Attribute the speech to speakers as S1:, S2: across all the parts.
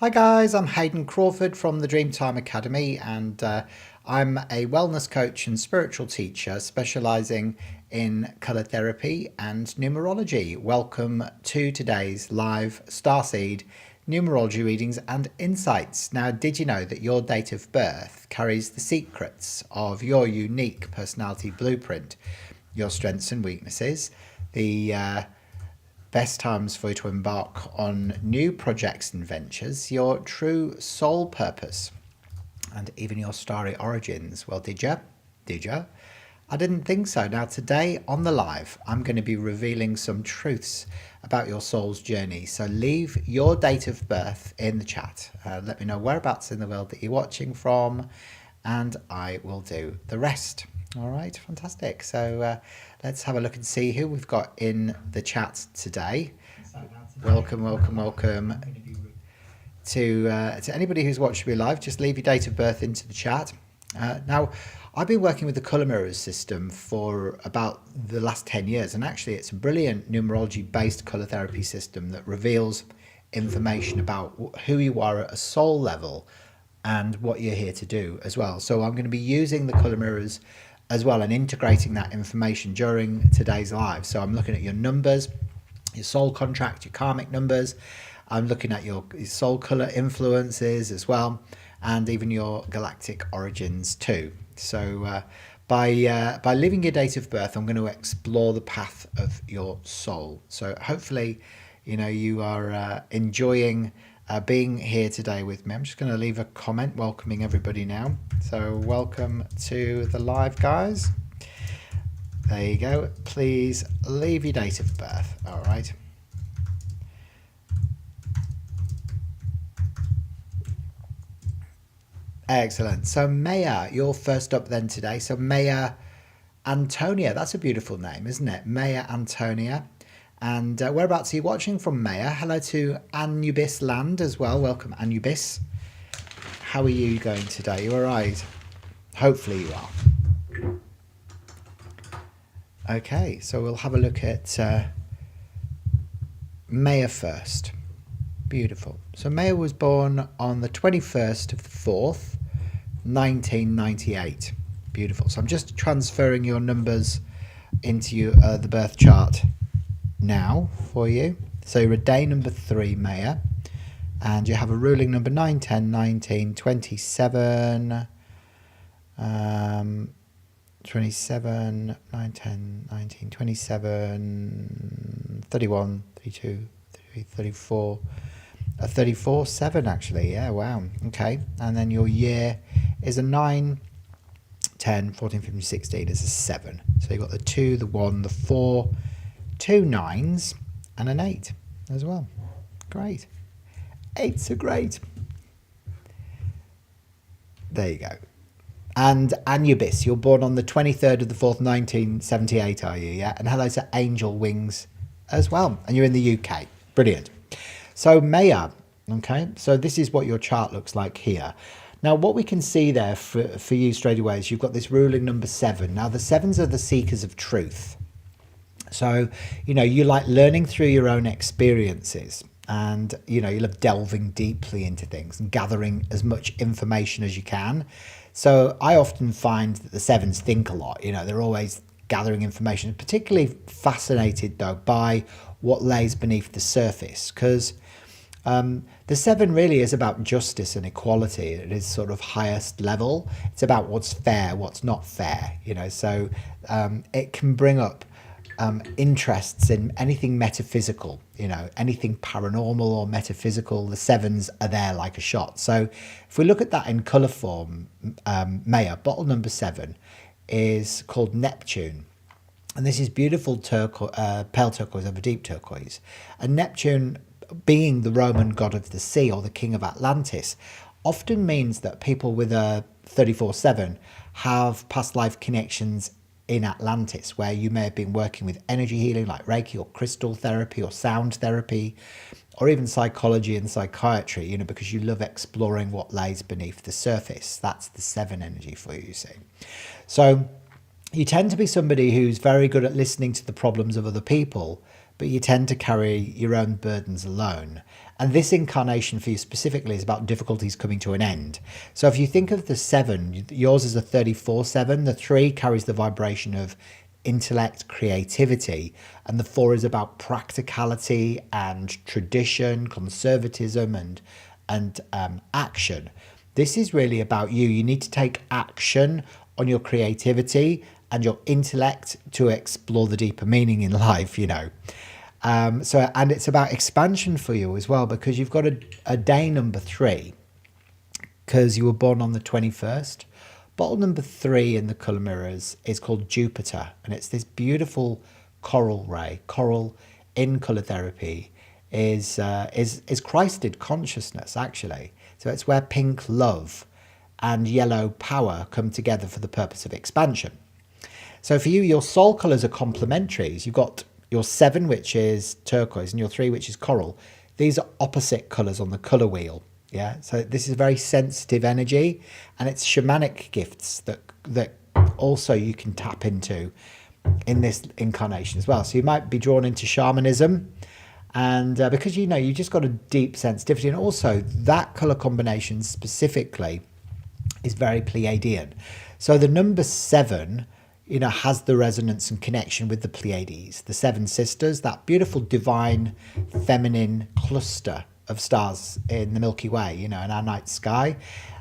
S1: Hi guys, I'm Hayden Crawford from the Dreemtime Academy, and I'm a wellness coach and spiritual teacher specializing in color therapy and numerology. Welcome to today's live Starseed Numerology Readings and Insights. Now, did you know that your date of birth carries the secrets of your unique personality blueprint, your strengths and weaknesses, the best times for you to embark on new projects and ventures, your true soul purpose, and even your starry origins? Well, did you? Did you? I didn't think so. Now, today on the live, I'm going to be revealing some truths about your soul's journey. So leave your date of birth in the chat. Let me know whereabouts in the world that you're watching from, and I will do the rest. All right, fantastic. So let's have a look and see who we've got in the chat today. Welcome, welcome, welcome to anybody who's watching me live. Just leave your date of birth into the chat. Now, I've been working with the colour mirrors system for about the last 10 years, and actually it's a brilliant numerology-based colour therapy system that reveals information about who you are at a soul level and what you're here to do as well. So I'm going to be using the colour mirrors as well and integrating that information during today's live. So I'm looking at your numbers, your soul contract, your karmic numbers. I'm looking at your soul color influences as well, and even your galactic origins too. So by leaving your date of birth, I'm going to explore the path of your soul. So hopefully, you know, you are enjoying being here today with me. I'm just going to leave a comment welcoming everybody now. So welcome to the live, guys. There you go. Please leave your date of birth. All right. Excellent. So Maya, you're first up then today. So Maya Antonia, that's a beautiful name, isn't it? Maya Antonia. And whereabouts are you watching from, Maya? Hello to Anubis Land as well. Welcome, Anubis. How are you going today? You all right? Hopefully you are. Okay, so we'll have a look at Maya first. Beautiful. So Maya was born on the 21st of the 4th, 1998. Beautiful. So I'm just transferring your numbers into the birth chart now for you. So you're a day number 3, Maya, and you have a ruling number 9, 10, 19, 27, 27, 9, 10, 19, 27, 31, 32, 33, 34, 34, 7 actually. Yeah, wow. Okay. And then your year is a 9, 10, 14, 15, 16 is a 7. So you've got the 2, the 1, the 4, 2 9s and an 8 as well. Great. 8s are great. There you go. And Anubis, you're born on the 23rd of the 4th, 1978, are you? Yeah. And hello to Angel Wings as well. And you're in the UK. Brilliant. So Maya, okay, so this is what your chart looks like here. Now, what we can see there for you straight away is you've got this ruling number 7. Now, the 7s are the seekers of truth. So, you know, you like learning through your own experiences, and, you know, you love delving deeply into things and gathering as much information as you can. So I often find that the 7s think a lot. You know, they're always gathering information, particularly fascinated, though, by what lays beneath the surface, because the 7 really is about justice and equality. It is sort of highest level. It's about what's fair, what's not fair, you know, so it can bring up interests in anything metaphysical, you know, anything paranormal or metaphysical. The 7s are there like a shot. So if we look at that in colour form, Maya, bottle number 7 is called Neptune. And this is beautiful pale turquoise over deep turquoise. And Neptune, being the Roman god of the sea or the king of Atlantis, often means that people with a 34-7 have past life connections in Atlantis, where you may have been working with energy healing like Reiki or crystal therapy or sound therapy, or even psychology and psychiatry, you know, because you love exploring what lays beneath the surface. That's the 7 energy for you, you see. So you tend to be somebody who's very good at listening to the problems of other people, but you tend to carry your own burdens alone. And this incarnation for you specifically is about difficulties coming to an end. So if you think of the 7, yours is a 34-7. The 3 carries the vibration of intellect, creativity, and the 4 is about practicality and tradition, conservatism, and action. This is really about you. You need to take action on your creativity and your intellect to explore the deeper meaning in life, you know. And it's about expansion for you as well, because you've got a day number 3, because you were born on the 21st. Bottle number 3 in the colour mirrors is called Jupiter, and it's this beautiful coral ray. Coral in colour therapy is Christed consciousness, actually. So it's where pink love and yellow power come together for the purpose of expansion. So for you, your soul colours are complementary. You've got your 7, which is turquoise, and your 3, which is coral. These are opposite colours on the colour wheel. Yeah, so this is a very sensitive energy, and it's shamanic gifts that also you can tap into in this incarnation as well. So you might be drawn into shamanism, and because you just got a deep sensitivity, and also that colour combination specifically is very Pleiadian. So the number 7, has the resonance and connection with the Pleiades, the 7 sisters, that beautiful divine feminine cluster of stars in the Milky Way, in our night sky.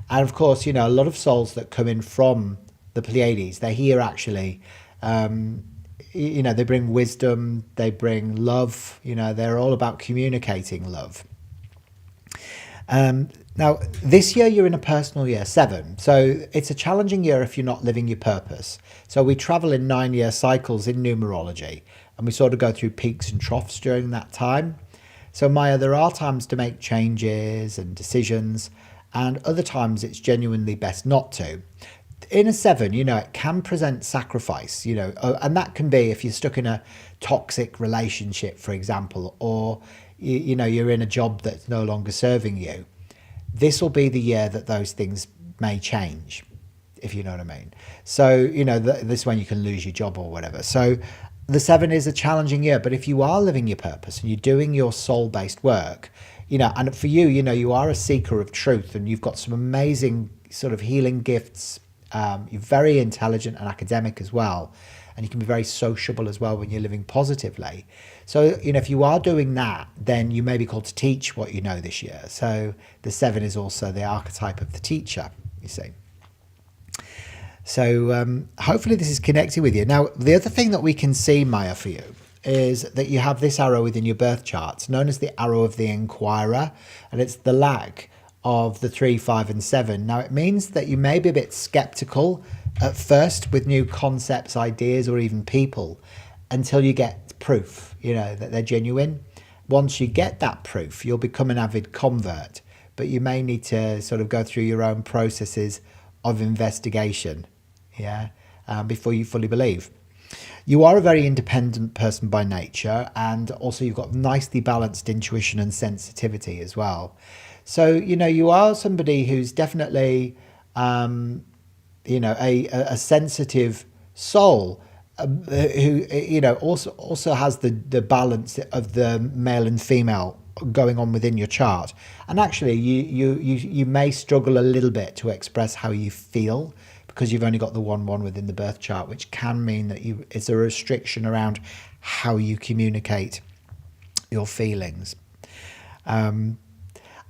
S1: And of course, a lot of souls that come in from the Pleiades, they're here actually, they bring wisdom, they bring love, they're all about communicating love. Now, this year you're in a personal year, 7. So it's a challenging year if you're not living your purpose. So we travel in 9-year cycles in numerology, and we sort of go through peaks and troughs during that time. So Maya, there are times to make changes and decisions, and other times it's genuinely best not to. In a 7, it can present sacrifice, and that can be if you're stuck in a toxic relationship, for example, or you're in a job that's no longer serving you. This will be the year that those things may change, if you know what I mean. So, this is when you can lose your job or whatever. So the 7 is a challenging year, but if you are living your purpose and you're doing your soul-based work, and for you, you are a seeker of truth, and you've got some amazing sort of healing gifts. You're very intelligent and academic as well, and you can be very sociable as well when you're living positively. So, if you are doing that, then you may be called to teach what you know this year. So the 7 is also the archetype of the teacher, you see. So hopefully this is connected with you. Now, the other thing that we can see, Maya, for you is that you have this arrow within your birth chart, known as the arrow of the inquirer, and it's the lag of the 3, 5, and 7. Now, it means that you may be a bit skeptical at first with new concepts, ideas, or even people, until you get proof, that they're genuine. Once you get that proof, you'll become an avid convert, but you may need to sort of go through your own processes of investigation, before you fully believe. You are a very independent person by nature, and also you've got nicely balanced intuition and sensitivity as well. So, you are somebody who's definitely, a sensitive soul, who, also has the balance of the male and female going on within your chart. And actually, you may struggle a little bit to express how you feel, because you've only got the 1-1 within the birth chart, which can mean that it's a restriction around how you communicate your feelings.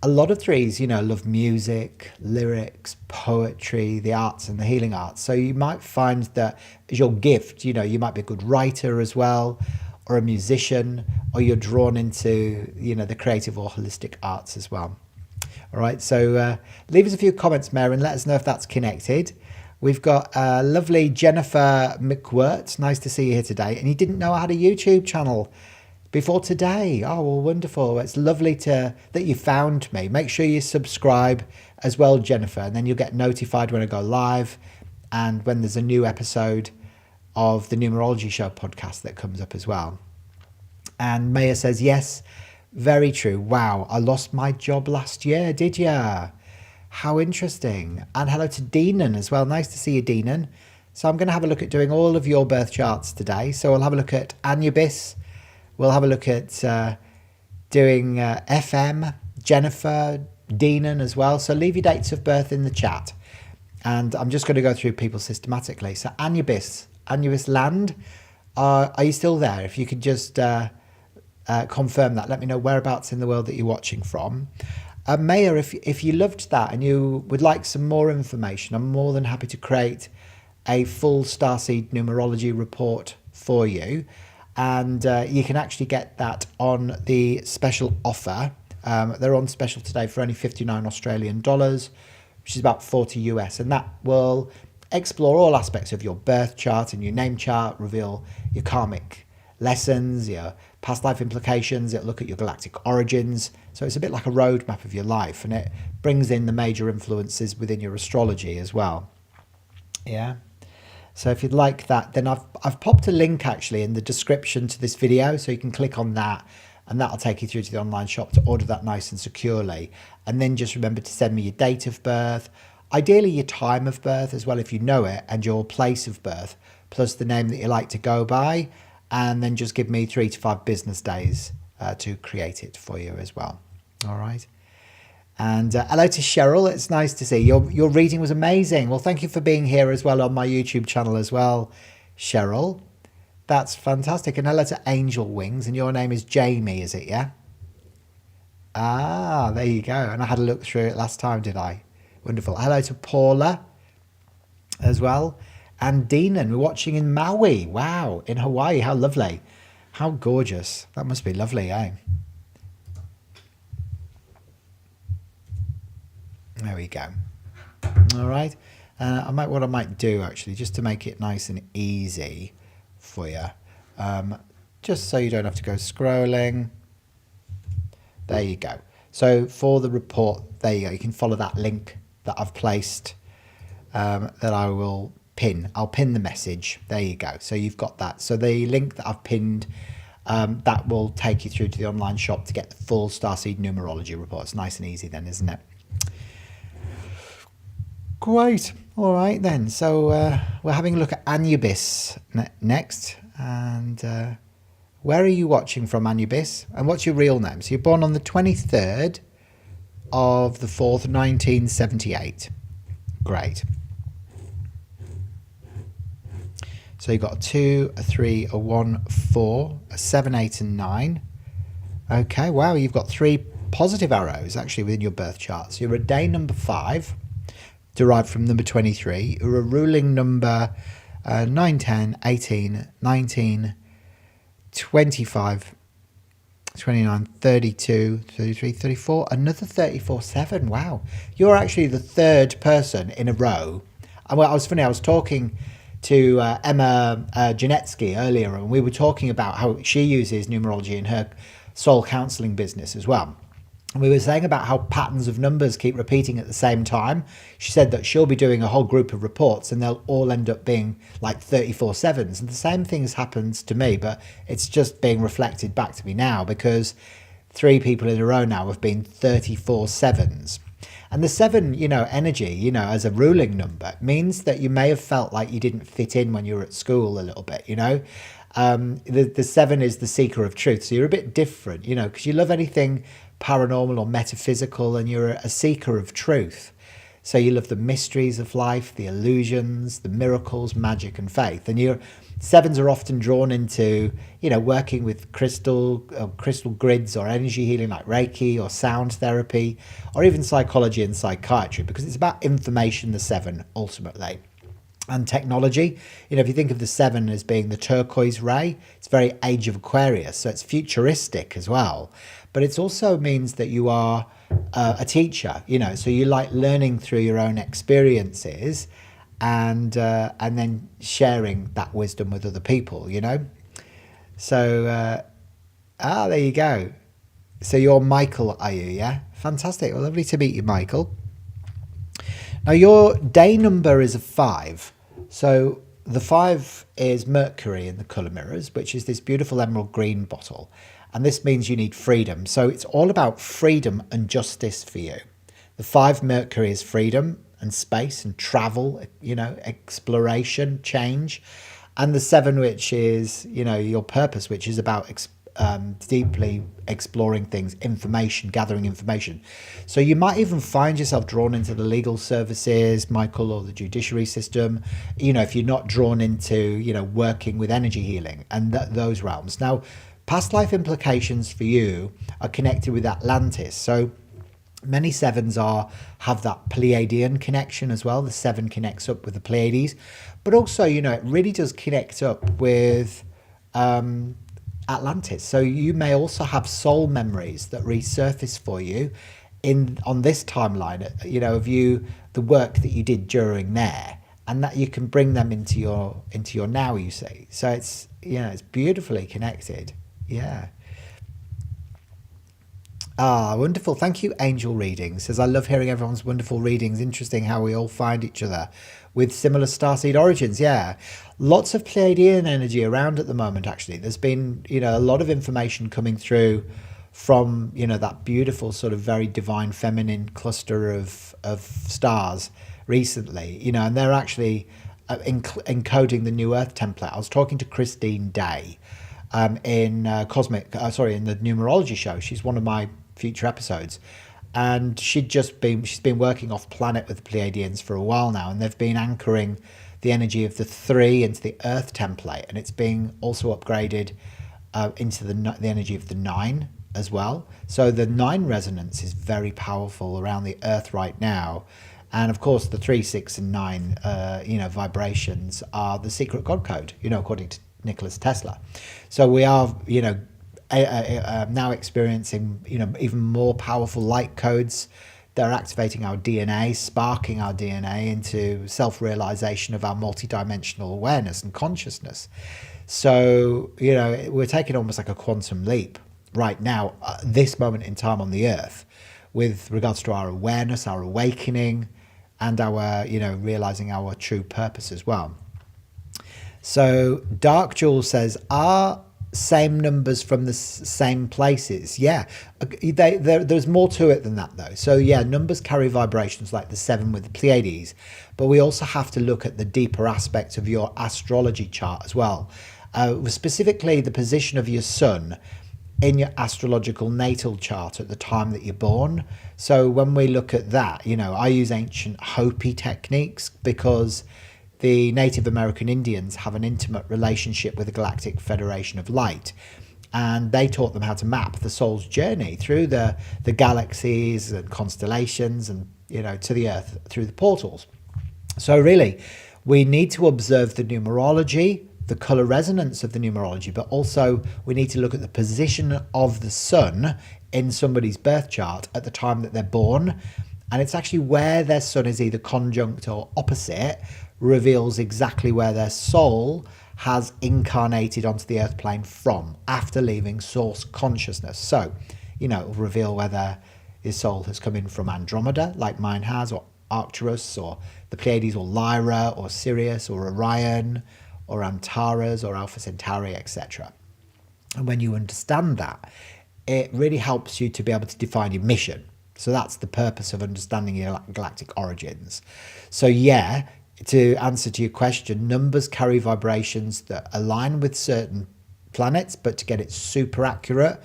S1: A lot of 3s, love music, lyrics, poetry, the arts and the healing arts. So you might find that as your gift, you might be a good writer as well, or a musician, or you're drawn into, the creative or holistic arts as well. All right, so leave us a few comments, Mary, and let us know if that's connected. We've got lovely Jennifer McWirt. Nice to see you here today. And you didn't know I had a YouTube channel before today. Oh, well, wonderful. It's lovely that you found me. Make sure you subscribe as well, Jennifer, and then you'll get notified when I go live and when there's a new episode of the Numerology Show podcast that comes up as well. And Maya says, yes, very true. Wow, I lost my job last year, did ya? How interesting. And hello to Deanan as well. Nice to see you, Deanan. So I'm going to have a look at doing all of your birth charts today. So I'll have a look at Anubis. We'll have a look at doing FM, Jennifer, Deanan as well. So leave your dates of birth in the chat. And I'm just going to go through people systematically. So Anubis Land, are you still there? If you could just confirm that, let me know whereabouts in the world that you're watching from. Maya, if you loved that and you would like some more information, I'm more than happy to create a full Starseed Numerology Report for you. And you can actually get that on the special offer. They're on special today for only 59 Australian dollars, which is about 40 US. And that will explore all aspects of your birth chart and your name chart, reveal your karmic lessons, your past life implications. It'll look at your galactic origins. So it's a bit like a roadmap of your life, and it brings in the major influences within your astrology as well. Yeah. So if you'd like that, then I've popped a link actually in the description to this video, so you can click on that, and that'll take you through to the online shop to order that nice and securely. And then just remember to send me your date of birth, ideally your time of birth as well if you know it, and your place of birth, plus the name that you like to go by, and then just give me 3 to 5 business days to create it for you as well. All right. And hello to Cheryl. It's nice to see your reading was amazing. Well, thank you for being here as well on my YouTube channel as well, Cheryl. That's fantastic. And hello to Angel Wings. And your name is Jamie, is it? Yeah. Ah, there you go. And I had a look through it last time, did I? Wonderful. Hello to Paula as well. And Deanan, we're watching in Maui. Wow, in Hawaii. How lovely. How gorgeous. That must be lovely, eh? There we go. All right. What I might do actually, just to make it nice and easy for you, just so you don't have to go scrolling. There you go. So for the report, there you go. You can follow that link that I've placed, that I will pin. I'll pin the message. There you go. So you've got that. So the link that I've pinned, that will take you through to the online shop to get the full Starseed Numerology Report. It's nice and easy then, isn't it? Great. All right then. So we're having a look at Anubis next. And where are you watching from, Anubis? And what's your real name? So you're born on the 23rd of the 4th, 1978. Great. So you've got a 2, a 3, a 1, 4, a 7, 8, and 9. Okay, wow, you've got 3 positive arrows actually within your birth chart. So you're a day number 5, derived from number 23. You're a ruling number 9, 10, 18, 19, 25, 29, 32, 33, 34, another 34, 7. Wow. You're actually the 3rd person in a row. And well, I was talking to Emma Janetsky earlier, and we were talking about how she uses numerology in her soul counseling business as well. And we were saying about how patterns of numbers keep repeating at the same time. She said that she'll be doing a whole group of reports and they'll all end up being like 34 7s. And the same thing has happened to me, but it's just being reflected back to me now because 3 people in a row now have been 34 7s. And the 7, energy, as a ruling number means that you may have felt like you didn't fit in when you were at school a little bit, The 7 is the seeker of truth. So you're a bit different, because you love anything paranormal or metaphysical and you're a seeker of truth. So you love the mysteries of life, the illusions, the miracles, magic and faith. And your 7s are often drawn into, working with crystal grids or energy healing like Reiki or sound therapy or even psychology and psychiatry, because it's about information, the 7 ultimately. And technology, if you think of the 7 as being the turquoise ray, it's very age of Aquarius, so it's futuristic as well. But it also means that you are a teacher, so you like learning through your own experiences and then sharing that wisdom with other people, So, there you go. So you're Michael, are you? Yeah, fantastic. Well, lovely to meet you, Michael. Now your day number is a 5. So the 5 is Mercury in the colour mirrors, which is this beautiful emerald green bottle. And this means you need freedom. So it's all about freedom and justice for you. The 5 Mercury is freedom and space and travel, exploration, change. And the 7, which is, your purpose, which is about deeply exploring things, information, gathering information. So you might even find yourself drawn into the legal services, Michael, or the judiciary system, if you're not drawn into, working with energy healing and those realms. Now, past life implications for you are connected with Atlantis. So many sevens have that Pleiadian connection as well. The seven connects up with the Pleiades, but also, it really does connect up with Atlantis. So you may also have soul memories that resurface for you on this timeline, of the work that you did during there, and that you can bring them into your now, you see. So it's it's beautifully connected. Yeah. Ah, wonderful. Thank you, Angel Reading. Says, I love hearing everyone's wonderful readings. Interesting how we all find each other with similar starseed origins. Yeah. Lots of Pleiadian energy around at the moment, actually. There's been, a lot of information coming through from, that beautiful sort of very divine feminine cluster of stars recently, and they're actually encoding the New Earth template. I was talking to Christine Day in the Numerology show. She's one of my future episodes, and she's been working off planet with the Pleiadians for a while now, and they've been anchoring the energy of the 3 into the Earth template, and it's being also upgraded into the energy of the 9 as well. So the 9 resonance is very powerful around the Earth right now. And of course, the 3, 6, and 9, vibrations are the secret God code, according to Nicholas Tesla. So we are, now experiencing, even more powerful light codes that are activating our DNA, sparking our DNA into self-realization of our multidimensional awareness and consciousness. So, we're taking almost like a quantum leap right now, this moment in time on the Earth, with regards to our awareness, our awakening, and our, realizing our true purpose as well. So Dark Jewel says, are same numbers from the same places? Yeah, there's more to it than that, though. So yeah, numbers carry vibrations like the 7 with the Pleiades, but we also have to look at the deeper aspects of your astrology chart as well. Specifically, the position of your sun in your astrological natal chart at the time that you're born. So when we look at that, I use ancient Hopi techniques because the Native American Indians have an intimate relationship with the Galactic Federation of Light, and they taught them how to map the soul's journey through the galaxies and constellations and, to the Earth through the portals. So really, we need to observe the numerology, the color resonance of the numerology, but also we need to look at the position of the sun in somebody's birth chart at the time that they're born. And it's actually where their sun is either conjunct or opposite reveals exactly where their soul has incarnated onto the earth plane from after leaving source consciousness. So, it'll reveal whether his soul has come in from Andromeda, like mine has, or Arcturus, or the Pleiades, or Lyra, or Sirius, or Orion, or Antares, or Alpha Centauri, etc. And when you understand that, it really helps you to be able to define your mission. So that's the purpose of understanding your galactic origins. So yeah, to answer to your question, numbers carry vibrations that align with certain planets, but to get it super accurate,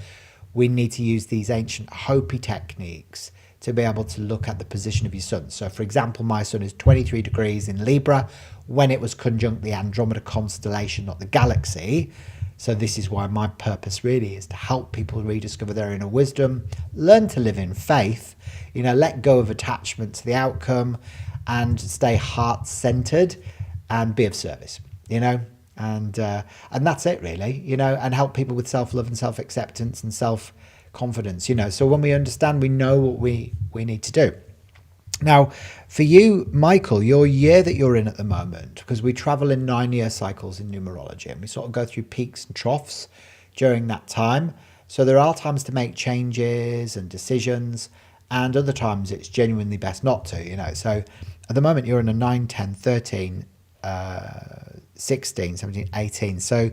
S1: we need to use these ancient Hopi techniques to be able to look at the position of your sun. So for example, my sun is 23 degrees in Libra when it was conjunct the Andromeda constellation, not the galaxy. So this is why my purpose really is to help people rediscover their inner wisdom, learn to live in faith, let go of attachment to the outcome, and stay heart-centered and be of service, and that's it really, and help people with self-love and self-acceptance and self-confidence, So when we understand, we know what we need to do. Now, for you, Michael, your year that you're in at the moment, because we travel in 9-year cycles in numerology, and we sort of go through peaks and troughs during that time. So there are times to make changes and decisions, and other times it's genuinely best not to, So at the moment, you're in a 9, 10, 13, 16, 17, 18. So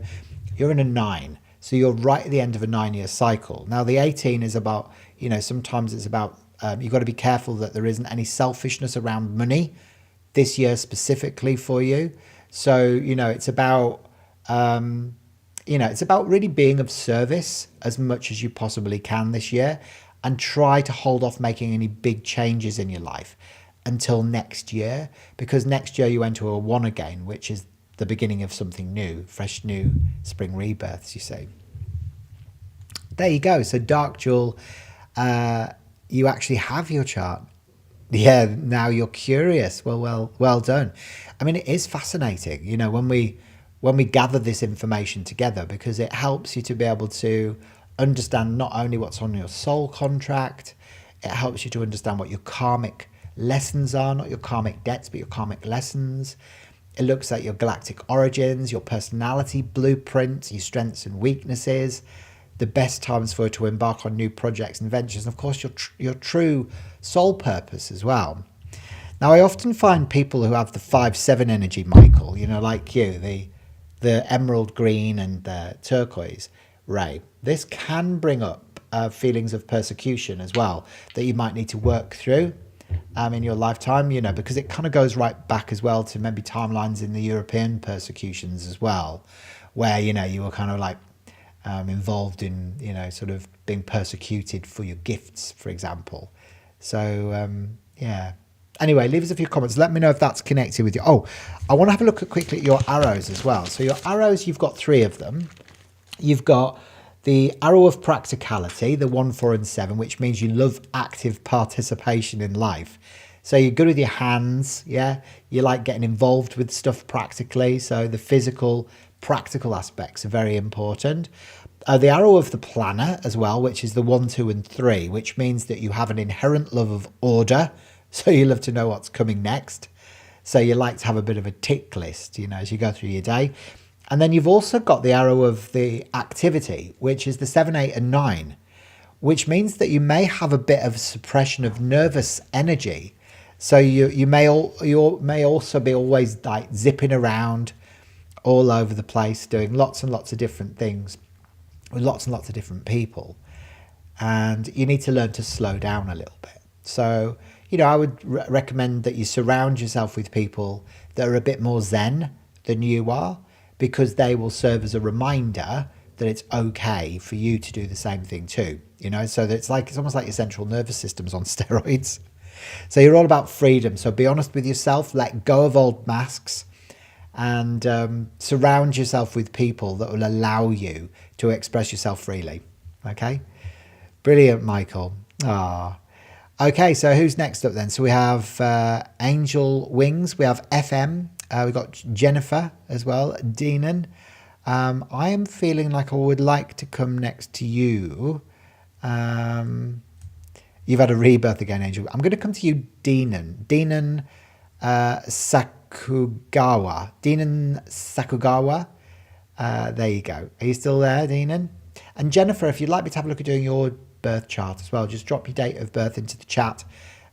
S1: you're in a 9. So you're right at the end of a 9-year cycle. Now, the 18 is about, sometimes it's about, you've got to be careful that there isn't any selfishness around money this year specifically for you. So, it's about it's about really being of service as much as you possibly can this year, and try to hold off making any big changes in your life until next year, because next year you enter a one again, which is the beginning of something new, fresh new spring rebirths, you see. There you go. So Dark Jewel, you actually have your chart. Yeah, now you're curious. Well done. I mean, it is fascinating, when we gather this information together, because it helps you to be able to understand not only what's on your soul contract, it helps you to understand what your karmic lessons are, not your karmic debts, but your karmic lessons. It looks at your galactic origins, your personality blueprint, your strengths and weaknesses, the best times for you to embark on new projects and ventures, and of course your true soul purpose as well. Now, I often find people who have the 5-7 energy, Michael, like you, the emerald green and the turquoise ray, this can bring up feelings of persecution as well that you might need to work through in your lifetime, because it kind of goes right back as well to maybe timelines in the European persecutions as well, where, you were kind of like involved in, sort of being persecuted for your gifts, for example. So, yeah. Anyway, leave us a few comments. Let me know if that's connected with you. Oh, I want to have a look quickly at your arrows as well. So your arrows, you've got 3 of them. You've got the arrow of practicality, the 1, 4, and 7, which means you love active participation in life. So you're good with your hands, yeah? You like getting involved with stuff practically. So the physical, practical aspects are very important. The arrow of the planner as well, which is the 1, 2, and 3, which means that you have an inherent love of order. So you love to know what's coming next. So you like to have a bit of a tick list, as you go through your day. And then you've also got the arrow of the activity, which is the 7, 8, and 9, which means that you may have a bit of suppression of nervous energy. So you may also be always like zipping around all over the place, doing lots and lots of different things with lots and lots of different people. And you need to learn to slow down a little bit. So, I would recommend that you surround yourself with people that are a bit more zen than you are, because they will serve as a reminder that it's okay for you to do the same thing too, so that it's almost like your central nervous system's on steroids. So you're all about freedom. So be honest with yourself, let go of old masks, and surround yourself with people that will allow you to express yourself freely. Okay? Brilliant, Michael. Okay, so who's next up then? So we have Angel Wings, we have FM, we've got Jennifer as well, Deanan. I am feeling like I would like to come next to you. You've had a rebirth again, Angel. I'm going to come to you, Deanan. Deanan Sakugawa. Deanan Sakugawa. There you go. Are you still there, Deanan? And Jennifer, if you'd like me to have a look at doing your birth chart as well, just drop your date of birth into the chat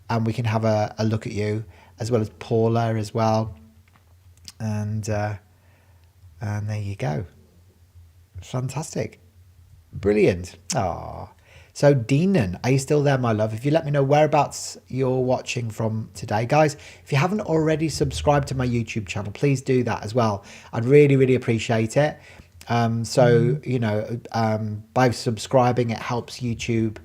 S1: and we can have a look at you, as well as Paula as well. And there you go. Fantastic. Brilliant. So Deanan, are you still there, my love? If you let me know whereabouts you're watching from today. Guys, if you haven't already subscribed to my YouTube channel, please do that as well. I'd really, really appreciate it. By subscribing, it helps YouTube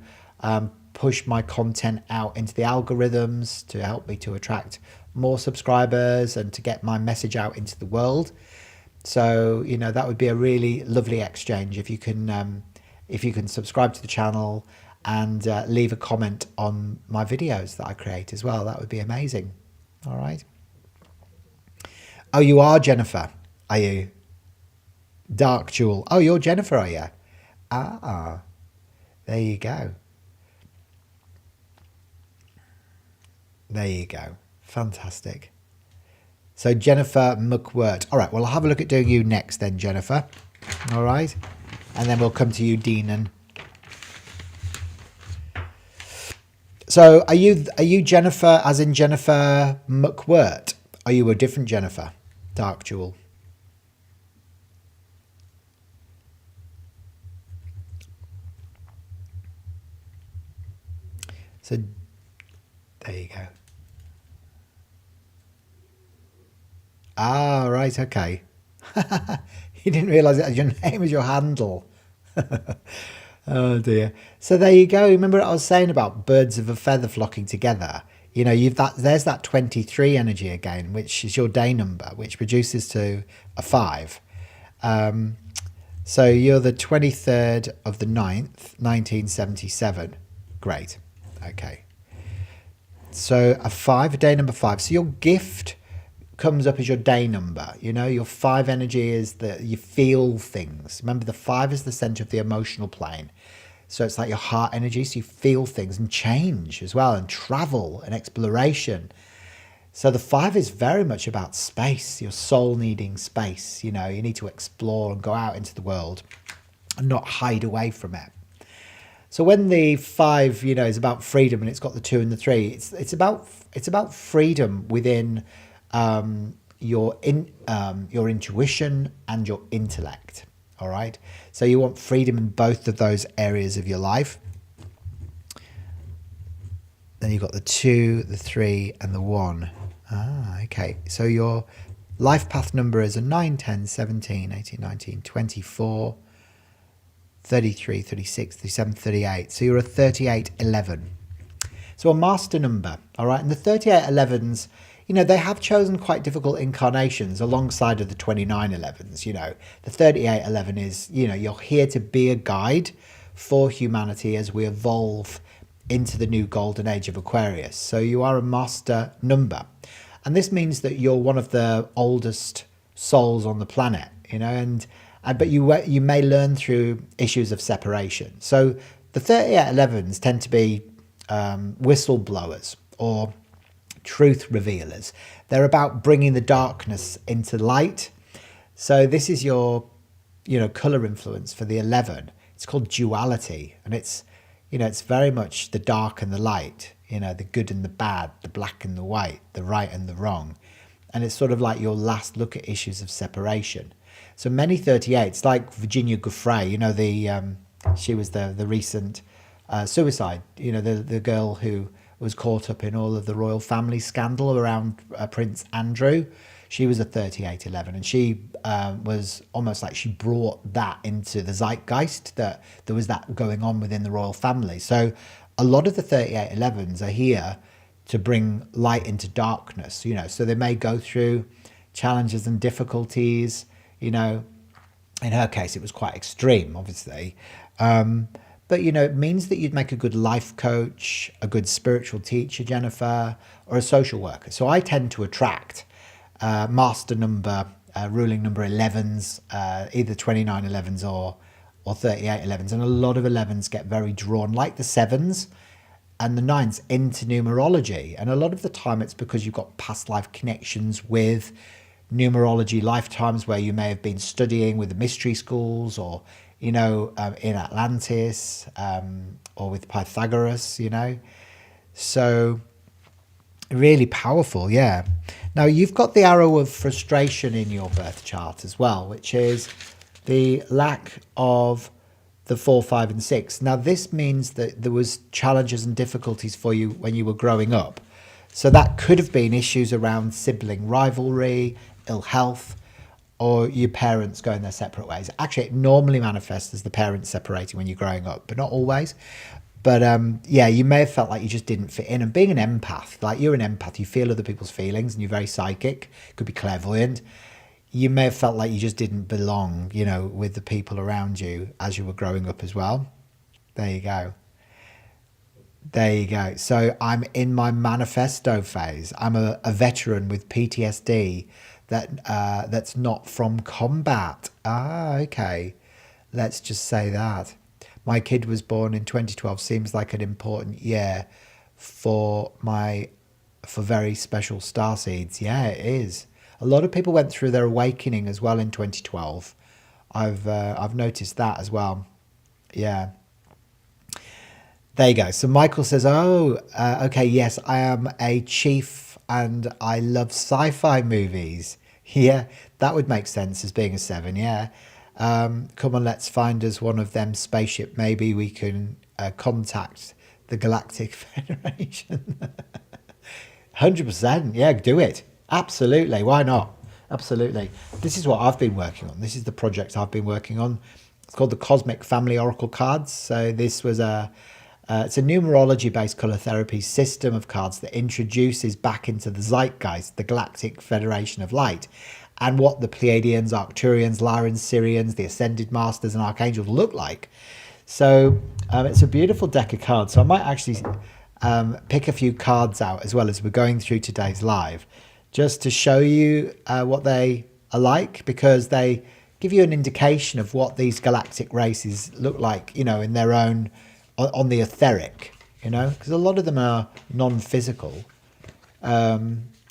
S1: push my content out into the algorithms to help me to attract more subscribers and to get my message out into the world. So, that would be a really lovely exchange if you can subscribe to the channel and leave a comment on my videos that I create as well. That would be amazing. All right. Oh, you are Jennifer, are you? Dark Jewel. Oh, you're Jennifer, are you? There you go. There you go. Fantastic. So Jennifer McWirt. All right, well, I'll have a look at doing you next then, Jennifer. All right. And then we'll come to you, Deanan. So are you Jennifer as in Jennifer McWirt? Are you a different Jennifer? Dark Jewel. So there you go. Right, okay. You didn't realise that your name was your handle. Oh dear. So there you go. Remember what I was saying about birds of a feather flocking together? You know, there's that 23 energy again, which is your day number, which produces to a 5. So you're the 23rd of the 9th, 1977. Great. Okay. So a 5, a day number 5. So your gift comes up as your day number. You know, your 5 energy is that you feel things. Remember, the 5 is the center of the emotional plane. So it's like your heart energy. So you feel things and change as well, and travel and exploration. So the 5 is very much about space, your soul needing space. You know, you need to explore and go out into the world and not hide away from it. So when the 5, you know, is about freedom, and it's got the 2 and the 3, it's about freedom within your intuition and your intellect. All right. So you want freedom in both of those areas of your life. Then you've got the 2, the 3, and the 1. Ah, okay. So your life path number is a 9, 10, 17, 18, 19, 24, 33, 36, 37, 38. So you're a 38, 11. So a master number. All right. And the 38 11s, you know, they have chosen quite difficult incarnations alongside of the 29 11s. You know, the 38 11 is, you know, you're here to be a guide for humanity as we evolve into the new golden age of Aquarius. So you are a master number. And this means that you're one of the oldest souls on the planet, you know, but you may learn through issues of separation. So the 38 11s tend to be whistleblowers or truth revealers. They're about bringing the darkness into light. So this is your, you know, color influence for the 11. It's called duality, and it's, you know, it's very much the dark and the light, you know, the good and the bad, the black and the white, the right and the wrong. And it's sort of like your last look at issues of separation. So many 38s, like Virginia Giuffre, you know, she was the recent suicide, you know, the girl who was caught up in all of the royal family scandal around Prince Andrew. She was a 3811, and she was almost like she brought that into the zeitgeist, that there was that going on within the royal family. So a lot of the 3811s are here to bring light into darkness, you know, so they may go through challenges and difficulties, you know. In her case, it was quite extreme, obviously. But, you know, it means that you'd make a good life coach, a good spiritual teacher, Jennifer, or a social worker. So I tend to attract master number, ruling number 11s, either 29 11s or 38 11s. And a lot of 11s get very drawn, like the 7s and the 9s, into numerology. And a lot of the time it's because you've got past life connections with numerology lifetimes where you may have been studying with the mystery schools, or, you know, in Atlantis, or with Pythagoras, you know. So really powerful, yeah. Now you've got the arrow of frustration in your birth chart as well, which is the lack of the 4, 5, and 6. Now this means that there was challenges and difficulties for you when you were growing up. So that could have been issues around sibling rivalry, ill health, or your parents going their separate ways. Actually, it normally manifests as the parents separating when you're growing up, but not always. But yeah, you may have felt like you just didn't fit in. And being an empath, like you're an empath, you feel other people's feelings and you're very psychic, could be clairvoyant. You may have felt like you just didn't belong, you know, with the people around you as you were growing up as well. There you go. There you go. So I'm in my manifesto phase. I'm a veteran with PTSD that's not from combat. Ah, okay. Let's just say that. My kid was born in 2012. Seems like an important year for very special starseeds. Yeah, it is. A lot of people went through their awakening as well in 2012. I've noticed that as well. Yeah. There you go. So Michael says, okay, yes, I am a chief and I love sci-fi movies. Yeah, that would make sense as being a 7, yeah. Come on, let's find us one of them spaceship. Maybe we can contact the Galactic Federation. 100%, yeah, do it. Absolutely, why not? Absolutely. This is what I've been working on. This is the project I've been working on. It's called the Cosmic Family Oracle Cards. So this was it's a numerology-based colour therapy system of cards that introduces back into the zeitgeist the Galactic Federation of Light and what the Pleiadians, Arcturians, Lyrans, Sirians, the Ascended Masters and Archangels look like. So it's a beautiful deck of cards. So I might actually pick a few cards out as well as we're going through today's live, just to show you what they are like, because they give you an indication of what these galactic races look like, you know, in their own, on the etheric, you know, because a lot of them are non-physical. A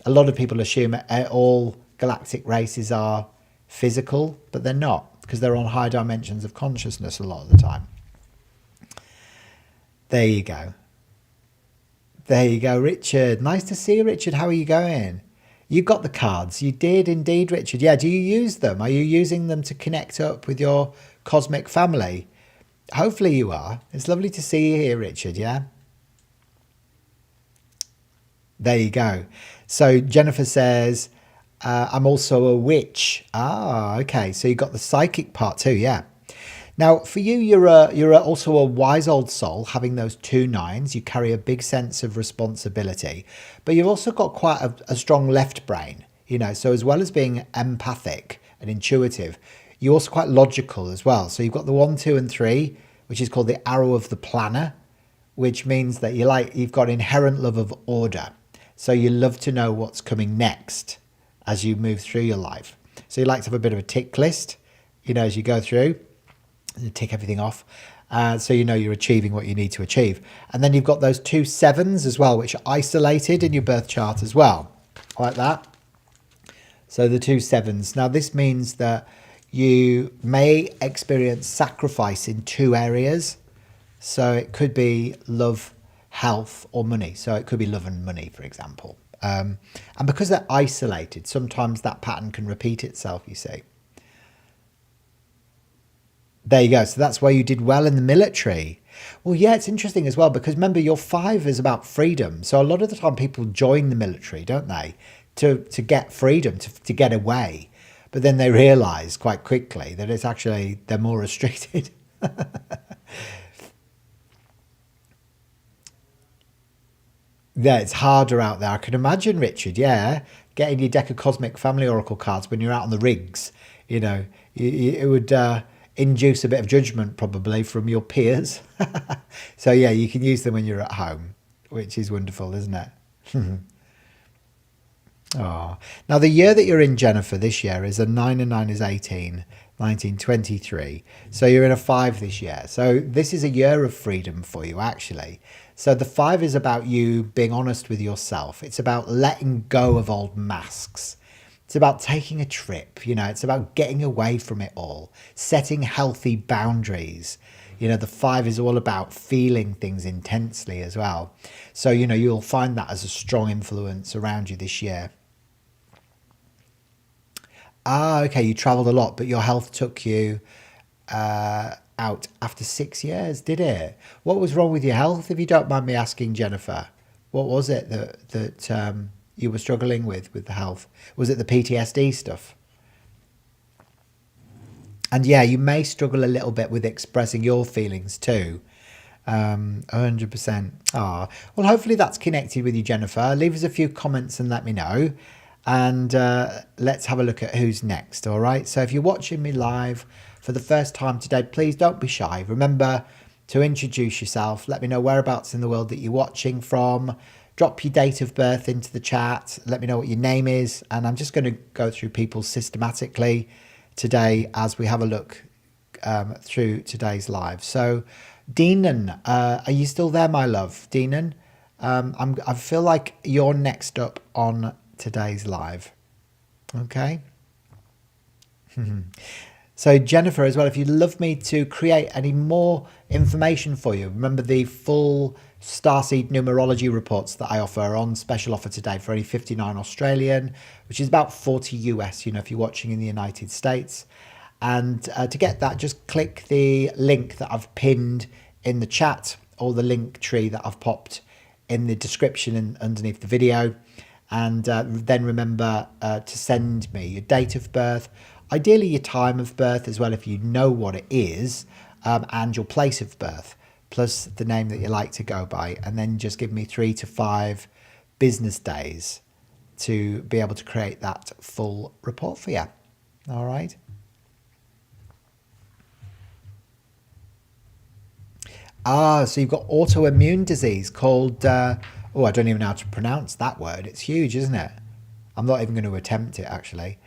S1: lot of people assume all galactic races are physical, but they're not, because they're on high dimensions of consciousness a lot of the time. There you go. There you go, Richard. Nice to see you, Richard. How are you going? You got the cards. You did indeed, Richard. Yeah, do you use them? Are you using them to connect up with your cosmic family? Hopefully you are. It's lovely to see you here, Richard, yeah? There you go. So Jennifer says, I'm also a witch. Ah, okay. So you got the psychic part too, yeah. Now, for you, you're also a wise old soul, having those 2 9s. You carry a big sense of responsibility, but you've also got quite a strong left brain, you know, so as well as being empathic and intuitive, you're also quite logical as well. So you've got the 1, 2 and 3, which is called the arrow of the planner, which means that you've got inherent love of order. So you love to know what's coming next as you move through your life. So you like to have a bit of a tick list, you know, as you go through. You tick everything off, so you know you're achieving what you need to achieve. And then you've got those 2 7s as well, which are isolated in your birth chart as well, like that. So the 2 7s. Now this means that you may experience sacrifice in 2 areas. So it could be love, health, or money. So it could be love and money, for example. And because they're isolated, sometimes that pattern can repeat itself, you see. There you go. So that's why you did well in the military. Well, yeah, it's interesting as well, because remember, your 5 is about freedom. So a lot of the time people join the military, don't they, to get freedom, to get away. But then they realise quite quickly that it's actually, they're more restricted. Yeah, it's harder out there. I can imagine, Richard, yeah, getting your deck of Cosmic Family Oracle cards when you're out on the rigs, you know, it would induce a bit of judgment probably from your peers. So yeah, you can use them when you're at home, which is wonderful, isn't it? Oh, now the year that you're in, Jennifer, this year is a 9 and 9 is 18, 1923. So you're in a 5 this year. So this is a year of freedom for you, actually. So the 5 is about you being honest with yourself. It's about letting go of old masks. It's about taking a trip, you know, it's about getting away from it all, setting healthy boundaries. You know, the 5 is all about feeling things intensely as well. So, you know, you'll find that as a strong influence around you this year. Ah, okay, you travelled a lot, but your health took you out after 6 years, did it? What was wrong with your health, if you don't mind me asking, Jennifer? What was it that you were struggling with the health? Was it the PTSD stuff? And yeah, you may struggle a little bit with expressing your feelings too. 100%. Ah, well, hopefully that's connected with you, Jennifer. Leave us a few comments and let me know. And let's have a look at who's next, all right? So if you're watching me live for the first time today, please don't be shy. Remember to introduce yourself. Let me know whereabouts in the world that you're watching from. Drop your date of birth into the chat. Let me know what your name is. And I'm just going to go through people systematically today as we have a look through today's live. So, Deenan, are you still there, my love? Deenan, I feel like you're next up on today's live. Okay. So Jennifer as well, if you'd love me to create any more information for you, remember the full Starseed Numerology reports that I offer are on special offer today for only 59 Australian, which is about 40 US, you know, if you're watching in the United States. And to get that, just click the link that I've pinned in the chat or the link tree that I've popped in the description and underneath the video. And then remember to send me your date of birth, ideally your time of birth as well, if you know what it is, and your place of birth, plus the name that you like to go by. And then just give me 3 to 5 business days to be able to create that full report for you. All right. So you've got autoimmune disease called, I don't even know how to pronounce that word. It's huge, isn't it? I'm not even going to attempt it, actually.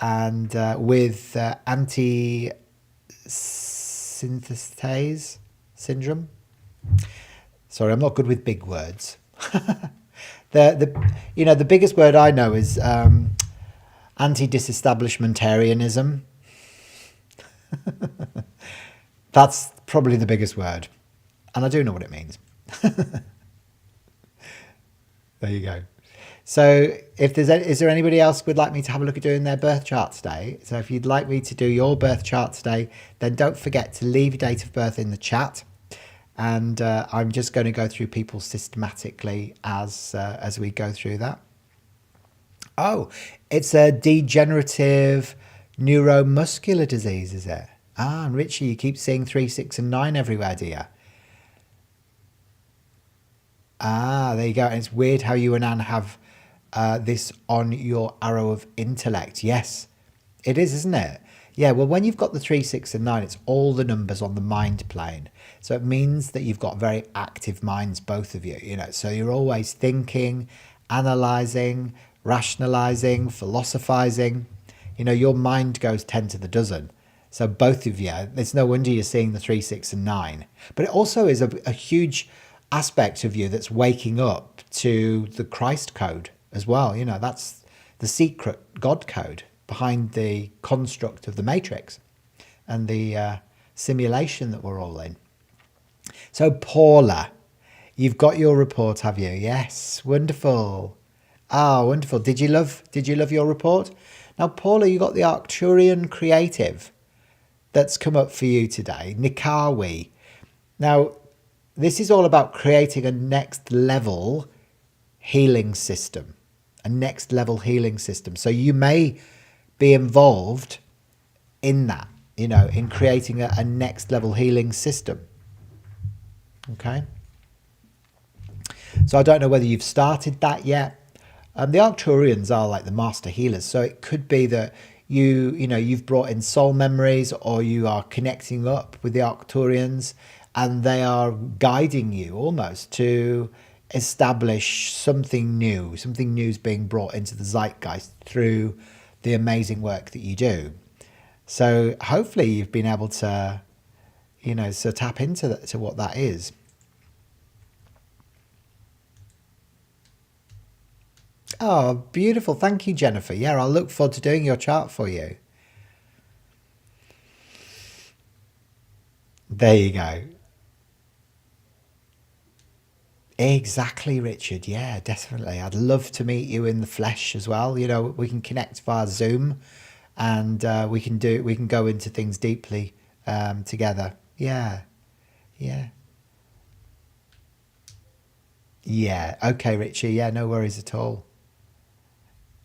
S1: And with anti-synthetase syndrome. Sorry, I'm not good with big words. The biggest word I know is anti-disestablishmentarianism. That's probably the biggest word. And I do know what it means. There you go. So is there anybody else who would like me to have a look at doing their birth chart today? So if you'd like me to do your birth chart today, then don't forget to leave your date of birth in the chat. And I'm just going to go through people systematically as we go through that. Oh, it's a degenerative neuromuscular disease, is it? And Richie, you keep seeing 3, 6 and 9 everywhere, do you? There you go. And it's weird how you and Anne have this on your arrow of intellect. Yes, it is, isn't it? Yeah, well, when you've got the 3, 6 and 9, it's all the numbers on the mind plane. So it means that you've got very active minds, both of you, so you're always thinking, analysing, rationalising, philosophizing. Your mind goes 10 to the dozen. So both of you, it's no wonder you're seeing the 3, 6 and 9. But it also is a huge aspect of you that's waking up to the Christ code as well. That's the secret God code behind the construct of the matrix and the simulation that we're all in. So Paula, you've got your report, have you? Yes, wonderful. Wonderful. Did you love your report? Now, Paula, you got the Arcturian creative that's come up for you today, Nikawi. Now, this is all about creating a next level healing system, So you may be involved in that, in creating a next level healing system. Okay. So I don't know whether you've started that yet. The Arcturians are like the master healers. So it could be that you've brought in soul memories, or you are connecting up with the Arcturians, and they are guiding you almost to establish something new. Something new is being brought into the zeitgeist through the amazing work that you do. So hopefully you've been able to, tap into to what that is. Oh, beautiful. Thank you, Jennifer. Yeah, I'll look forward to doing your chart for you. There you go. Exactly, Richard. Yeah, definitely. I'd love to meet you in the flesh as well. We can connect via Zoom, and we can go into things deeply together. Yeah. Okay, Richie. Yeah, no worries at all.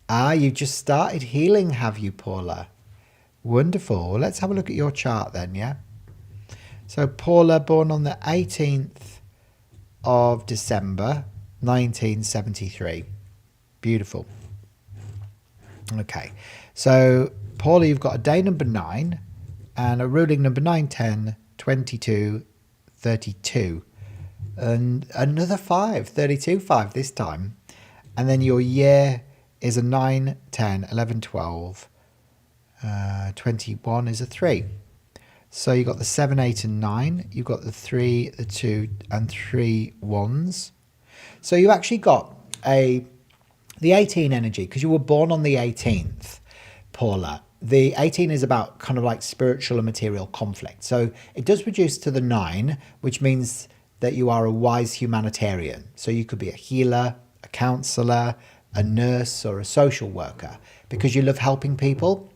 S1: You just started healing, have you, Paula? Wonderful. Well, let's have a look at your chart then, yeah? So Paula, born on the 18th of December, 1973. Beautiful. Okay. So Paula, you've got a day number 9 and a ruling number 9, 10, 22, 32. And another 5, 32, 5 this time. And then your year is a 9, 10, 11, 12, 21 is a 3. So you've got the 7, 8 and 9. You've got the 3, the 2 and 3 ones. So you actually got the 18 energy, because you were born on the 18th, Paula. The 18 is about kind of like spiritual and material conflict. So it does reduce to the 9, which means that you are a wise humanitarian. So you could be a healer, a counselor, a nurse, or a social worker, because you love helping people.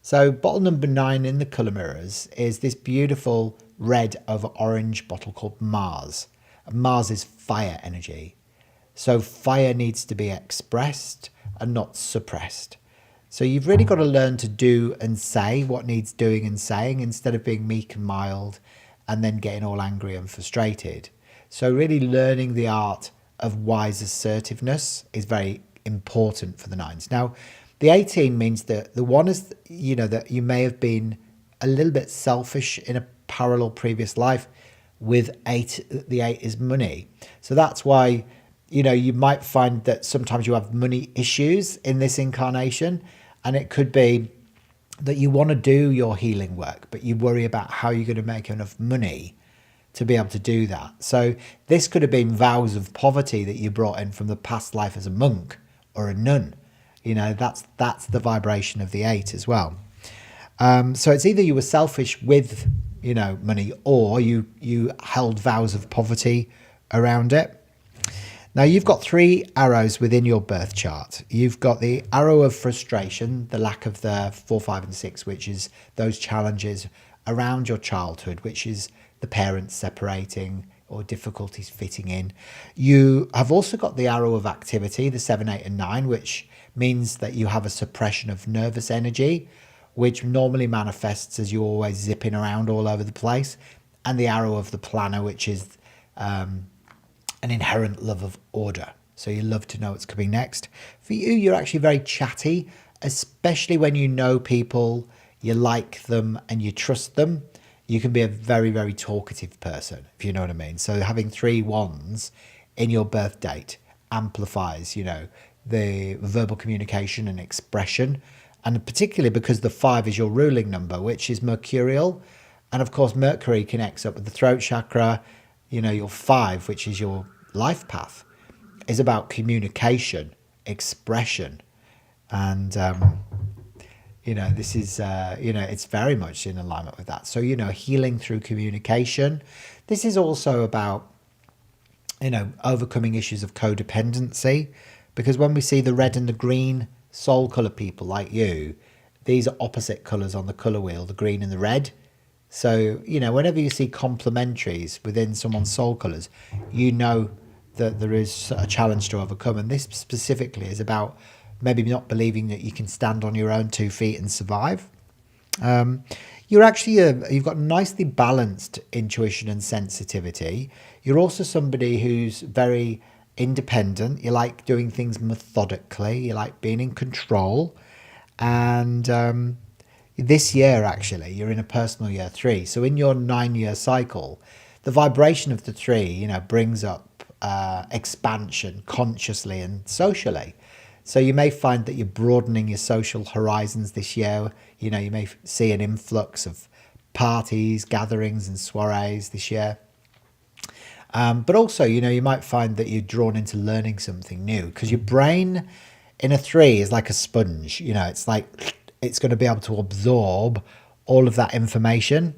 S1: So bottle number 9 in the colour mirrors is this beautiful red over orange bottle called Mars. Mars is fire energy. So fire needs to be expressed and not suppressed. So you've really got to learn to do and say what needs doing and saying, instead of being meek and mild and then getting all angry and frustrated. So really learning the art of wise assertiveness is very important for the nines. Now, the 18 means that the one is, that you may have been a little bit selfish in a parallel previous life. With 8, the 8 is money. So that's why, you might find that sometimes you have money issues in this incarnation, and it could be that you want to do your healing work, but you worry about how you're going to make enough money to be able to do that. So this could have been vows of poverty that you brought in from the past life as a monk or a nun. That's the vibration of the 8 as well. So it's either you were selfish with, money, or you held vows of poverty around it. Now you've got 3 arrows within your birth chart. You've got the arrow of frustration, the lack of the 4, 5 and 6, which is those challenges around your childhood, which is the parents separating or difficulties fitting in. You have also got the arrow of activity, the 7, 8 and 9, which means that you have a suppression of nervous energy, which normally manifests as you always zipping around all over the place. And the arrow of the planner, which is an inherent love of order. So you love to know what's coming next. For you, you're actually very chatty, especially when you know people, you like them and you trust them. You can be a very, very talkative person, if you know what I mean. So having 3 wands in your birth date amplifies, the verbal communication and expression. And particularly because the 5 is your ruling number, which is mercurial. And of course, Mercury connects up with the throat chakra. Your 5, which is your life path, is about communication, expression. And, this is, it's very much in alignment with that. So, healing through communication. This is also about, overcoming issues of codependency. Because when we see the red and the green soul color people like you, these are opposite colors on the color wheel, the green and the red. So, whenever you see complementaries within someone's soul colors, that there is a challenge to overcome. And this specifically is about maybe not believing that you can stand on your own 2 feet and survive. You're actually, you've got nicely balanced intuition and sensitivity. You're also somebody who's very independent. You like doing things methodically. You like being in control. And this year, actually, you're in a personal year 3. So in your 9-year cycle, the vibration of the 3, brings up expansion consciously and socially. So you may find that you're broadening your social horizons this year. You may see an influx of parties, gatherings and soirees this year. But also, you might find that you're drawn into learning something new, because your brain in a 3 is like a sponge. It's like it's going to be able to absorb all of that information.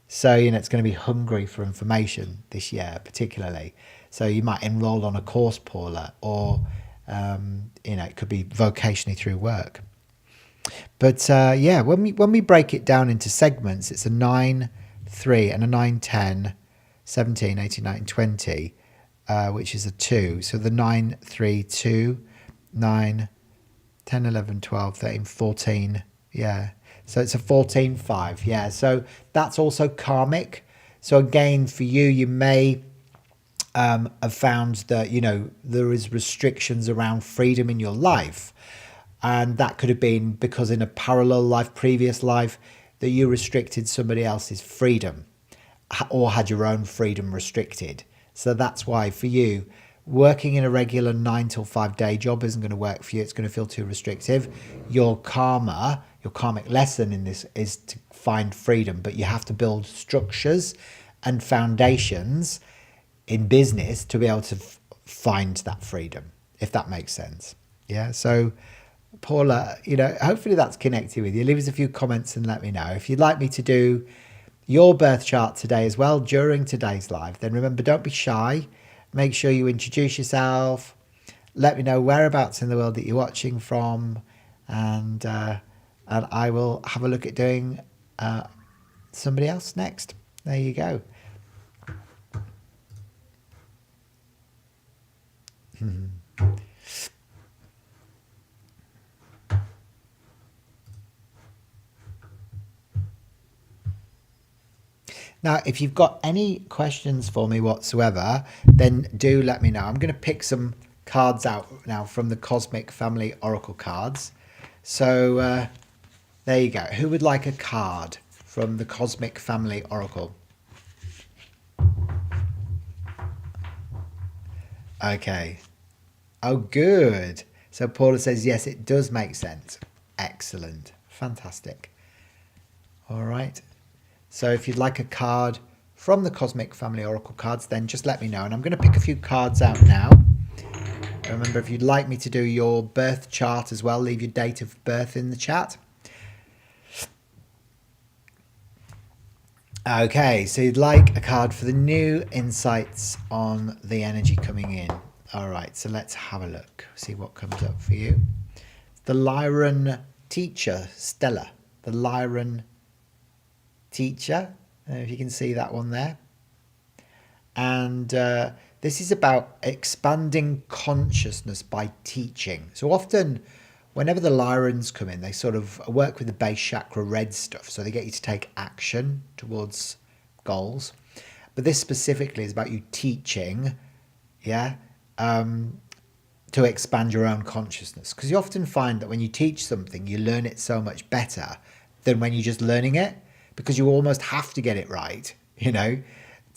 S1: So, it's going to be hungry for information this year, particularly. So you might enroll on a course, Paula, or, it could be vocationally through work. But when we break it down into segments, it's a 9, 3 and a 9, 10, 17, 18, 19, 20, which is a 2. So the 9, 3, 2, 9, 10, 11, 12, 13, 14. Yeah. So it's a 14, 5. Yeah. So that's also karmic. So again, for you, you may have found that, there is restrictions around freedom in your life. And that could have been because in a parallel life, previous life, that you restricted somebody else's freedom or had your own freedom restricted. So that's why for you, working in a regular 9 till 5 day job isn't going to work for you. It's going to feel too restrictive. Your karma, your karmic lesson in this is to find freedom, but you have to build structures and foundations in business to be able to find that freedom, if that makes sense. Yeah. So Paula, hopefully that's connected with you. Leave us a few comments and let me know. If you'd like me to do your birth chart today as well during today's live, then remember, don't be shy. Make sure you introduce yourself. Let me know whereabouts in the world that you're watching from, and I will have a look at doing somebody else next. There you go. Now, if you've got any questions for me whatsoever, then do let me know. I'm going to pick some cards out now from the Cosmic Family Oracle cards. So there you go. Who would like a card from the Cosmic Family Oracle? Okay. Oh, good. So Paula says, yes, it does make sense. Excellent. Fantastic. All right. So if you'd like a card from the Cosmic Family Oracle cards, then just let me know. And I'm going to pick a few cards out now. Remember, if you'd like me to do your birth chart as well, leave your date of birth in the chat. Okay, so you'd like a card for the new insights on the energy coming in. All right, so let's have a look, see what comes up for you. The Lyran Teacher, Stella. The Lyran Teacher, if you can see that one there. And this is about expanding consciousness by teaching. So often, whenever the Lyrans come in, they sort of work with the base chakra red stuff. So they get you to take action towards goals. But this specifically is about you teaching, yeah, to expand your own consciousness. Because you often find that when you teach something, you learn it so much better than when you're just learning it. Because you almost have to get it right, you know,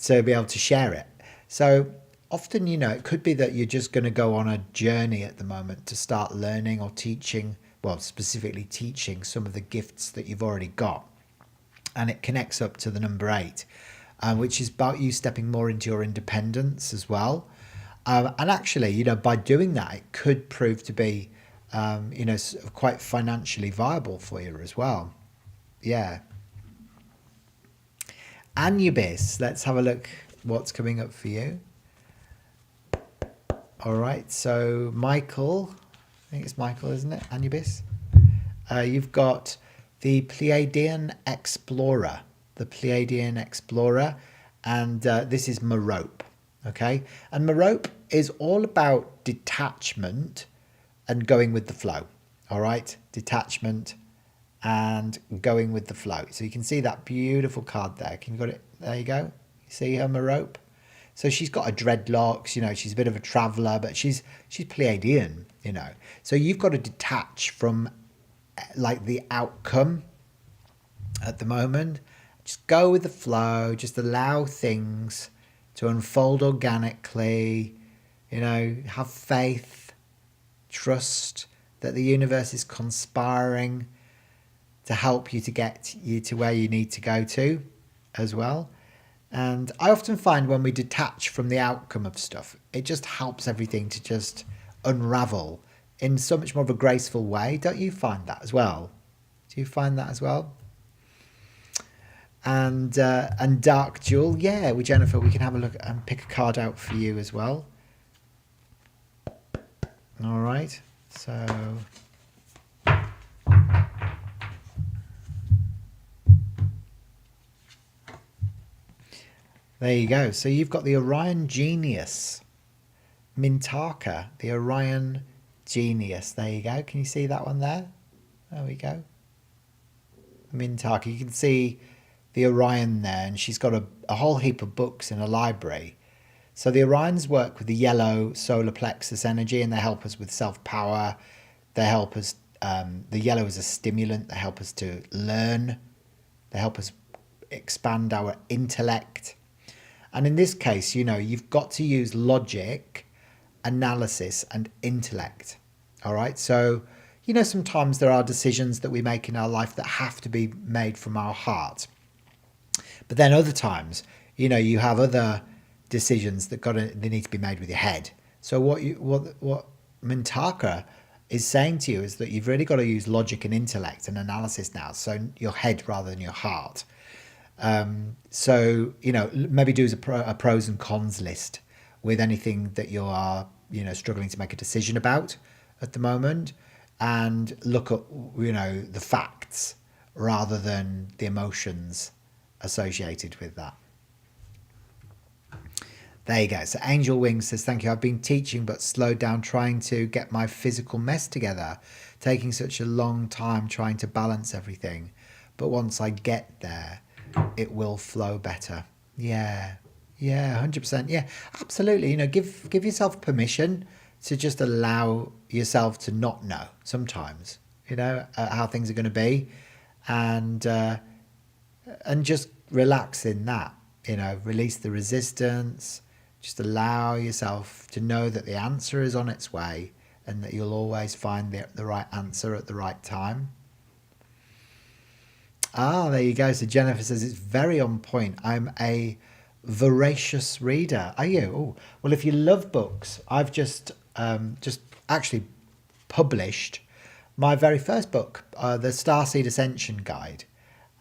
S1: to be able to share it. So often, you know, it could be that you're just going to go on a journey at the moment to start learning or teaching, well, specifically teaching some of the gifts that you've already got. And it connects up to the number 8, which is about you stepping more into your independence as well. And actually, you know, by doing that, it could prove to be, you know, quite financially viable for you as well. Yeah. Anubis, let's have a look what's coming up for you. All right, so Michael, I think it's Michael, isn't it? Anubis. You've got the Pleiadian Explorer, and this is Merope, okay? And Merope is all about detachment and going with the flow, all right? Detachment and going with the flow. So you can see that beautiful card there. Can you got it? There you go. You see her Merope? So she's got her dreadlocks, you know, she's a bit of a traveller, but she's Pleiadian, you know. So you've got to detach from like the outcome at the moment. Just go with the flow, just allow things to unfold organically, you know, have faith, trust that the universe is conspiring to help you to get you to where you need to go to as well. And I often find when we detach from the outcome of stuff, it just helps everything to just unravel in so much more of a graceful way. Don't you find that as well? Do you find that as well? And Dark Jewel, yeah, with Jennifer, we can have a look and pick a card out for you as well. All right, so there you go. So you've got the Orion Genius, Mintaka, the Orion Genius. There you go. Can you see that one there? There we go. Mintaka. You can see the Orion there, and she's got a whole heap of books in a library. So the Orions work with the yellow solar plexus energy, and they help us with self-power. They help us, the yellow is a stimulant. They help us to learn. They help us expand our intellect. And in this case, you know, you've got to use logic, analysis, and intellect. All right. So, you know, sometimes there are decisions that we make in our life that have to be made from our heart. But then other times, you know, you have other decisions that they need to be made with your head. So what Mintaka is saying to you is that you've really got to use logic and intellect and analysis now. So your head rather than your heart. So, you know, maybe do a pros and cons list with anything that you are, you know, struggling to make a decision about at the moment, and look at, you know, the facts rather than the emotions associated with that. There you go. So Angel Wings says, thank you. I've been teaching but slowed down trying to get my physical mess together. Taking such a long time trying to balance everything. But once I get there, it will flow better. Yeah. Yeah, 100%. Yeah, absolutely. Give yourself permission to just allow yourself to not know sometimes, how things are going to be, and just relax in that. Release the resistance. Just allow yourself to know that the answer is on its way, and that you'll always find the right answer at the right time. Ah, there you go. So Jennifer says it's very on point. I'm a voracious reader. Are you? Oh, well, if you love books, I've just actually published my very first book, the Starseed Ascension Guide,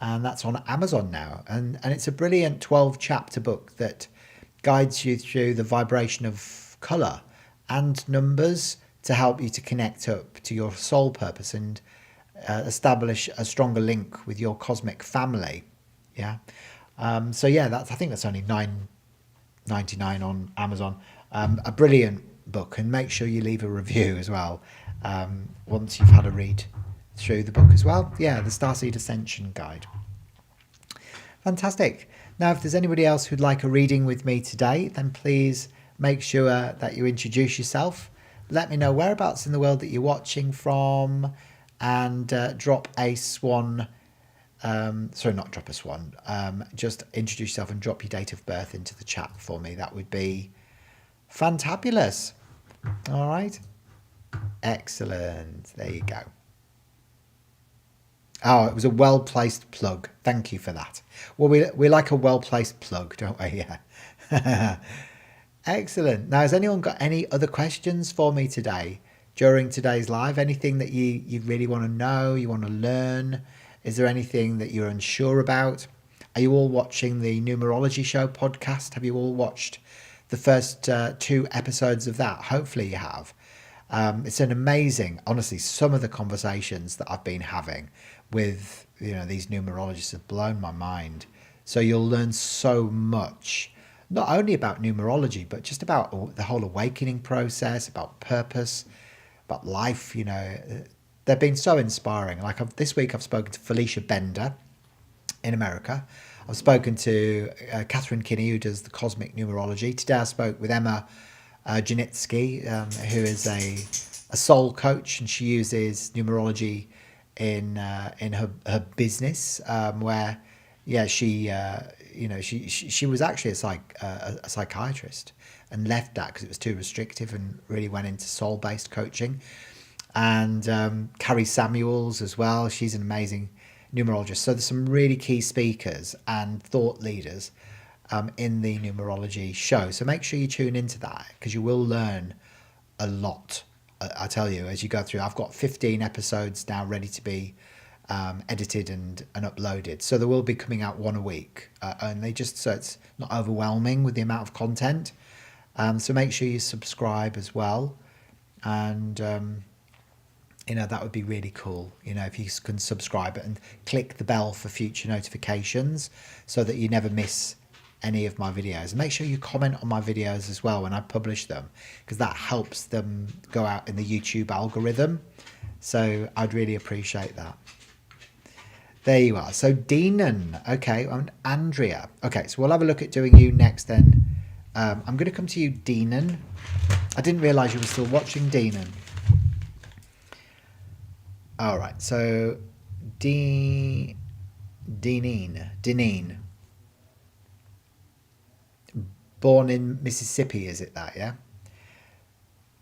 S1: and that's on Amazon now. And it's a brilliant 12-chapter book that guides you through the vibration of color and numbers to help you to connect up to your soul purpose and establish a stronger link with your cosmic family. Yeah. So yeah, I think that's only $9.99 on Amazon. A brilliant book, and make sure you leave a review as well once you've had a read through the book as well. Yeah, the Starseed Ascension Guide. Fantastic. Now, if there's anybody else who'd like a reading with me today, then please make sure that you introduce yourself. Let me know whereabouts in the world that you're watching from, and drop a swan. Sorry, not drop a swan. Just introduce yourself and drop your date of birth into the chat for me. That would be fantabulous. All right. Excellent. There you go. Oh, it was a well-placed plug. Thank you for that. Well, we like a well-placed plug, don't we? Yeah. Excellent. Now, has anyone got any other questions for me today during today's live? Anything that you really want to know, you want to learn? Is there anything that you're unsure about? Are you all watching the Numerology Show podcast? Have you all watched the first 2 episodes of that? Hopefully you have. It's an amazing, honestly, some of the conversations that I've been having with these numerologists have blown my mind. So you'll learn so much, not only about numerology, but just about the whole awakening process, about purpose, about life. They've been so inspiring. Like this week I've spoken to Felicia Bender in America. I've spoken to Catherine Kinney, who does the cosmic numerology. Today I spoke with Emma Janitsky, who is a soul coach, and she uses numerology in her business, where she was actually a psychiatrist and left that because it was too restrictive, and really went into soul-based coaching. And Carrie Samuels as well, she's an amazing numerologist. So there's some really key speakers and thought leaders in the numerology show. So make sure you tune into that, because you will learn a lot. I tell you, as you go through, I've got 15 episodes now ready to be edited and uploaded. So there will be coming out one a week only, just so it's not overwhelming with the amount of content. So make sure you subscribe as well. And that would be really cool, if you can subscribe and click the bell for future notifications so that you never miss any of my videos. And make sure you comment on my videos as well when I publish them, because that helps them go out in the YouTube algorithm. So I'd really appreciate that. There you are. So Deanon, okay, and Andrea. Okay, so we'll have a look at doing you next then. I'm going to come to you, Deanon. I didn't realise you were still watching, Deanon. All right, so Deneen. Born in Mississippi, is it that, yeah?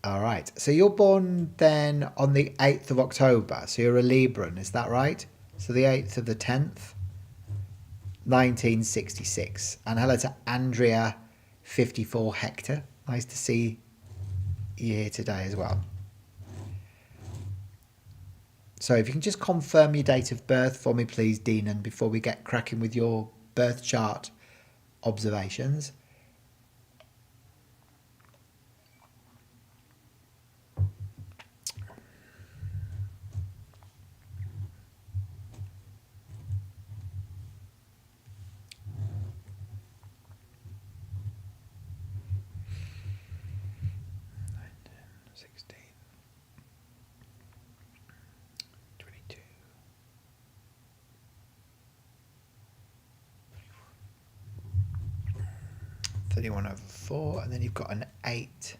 S1: All right, so you're born then on the 8th of October, so you're a Libran, is that right? So the 8th of the 10th, 1966. And hello to Andrea, 54 Hector. Nice to see you here today as well. So if you can just confirm your date of birth for me, please, Deanon, before we get cracking with your birth chart observations. 16, 22, 31 over 4, and then you've got an 8.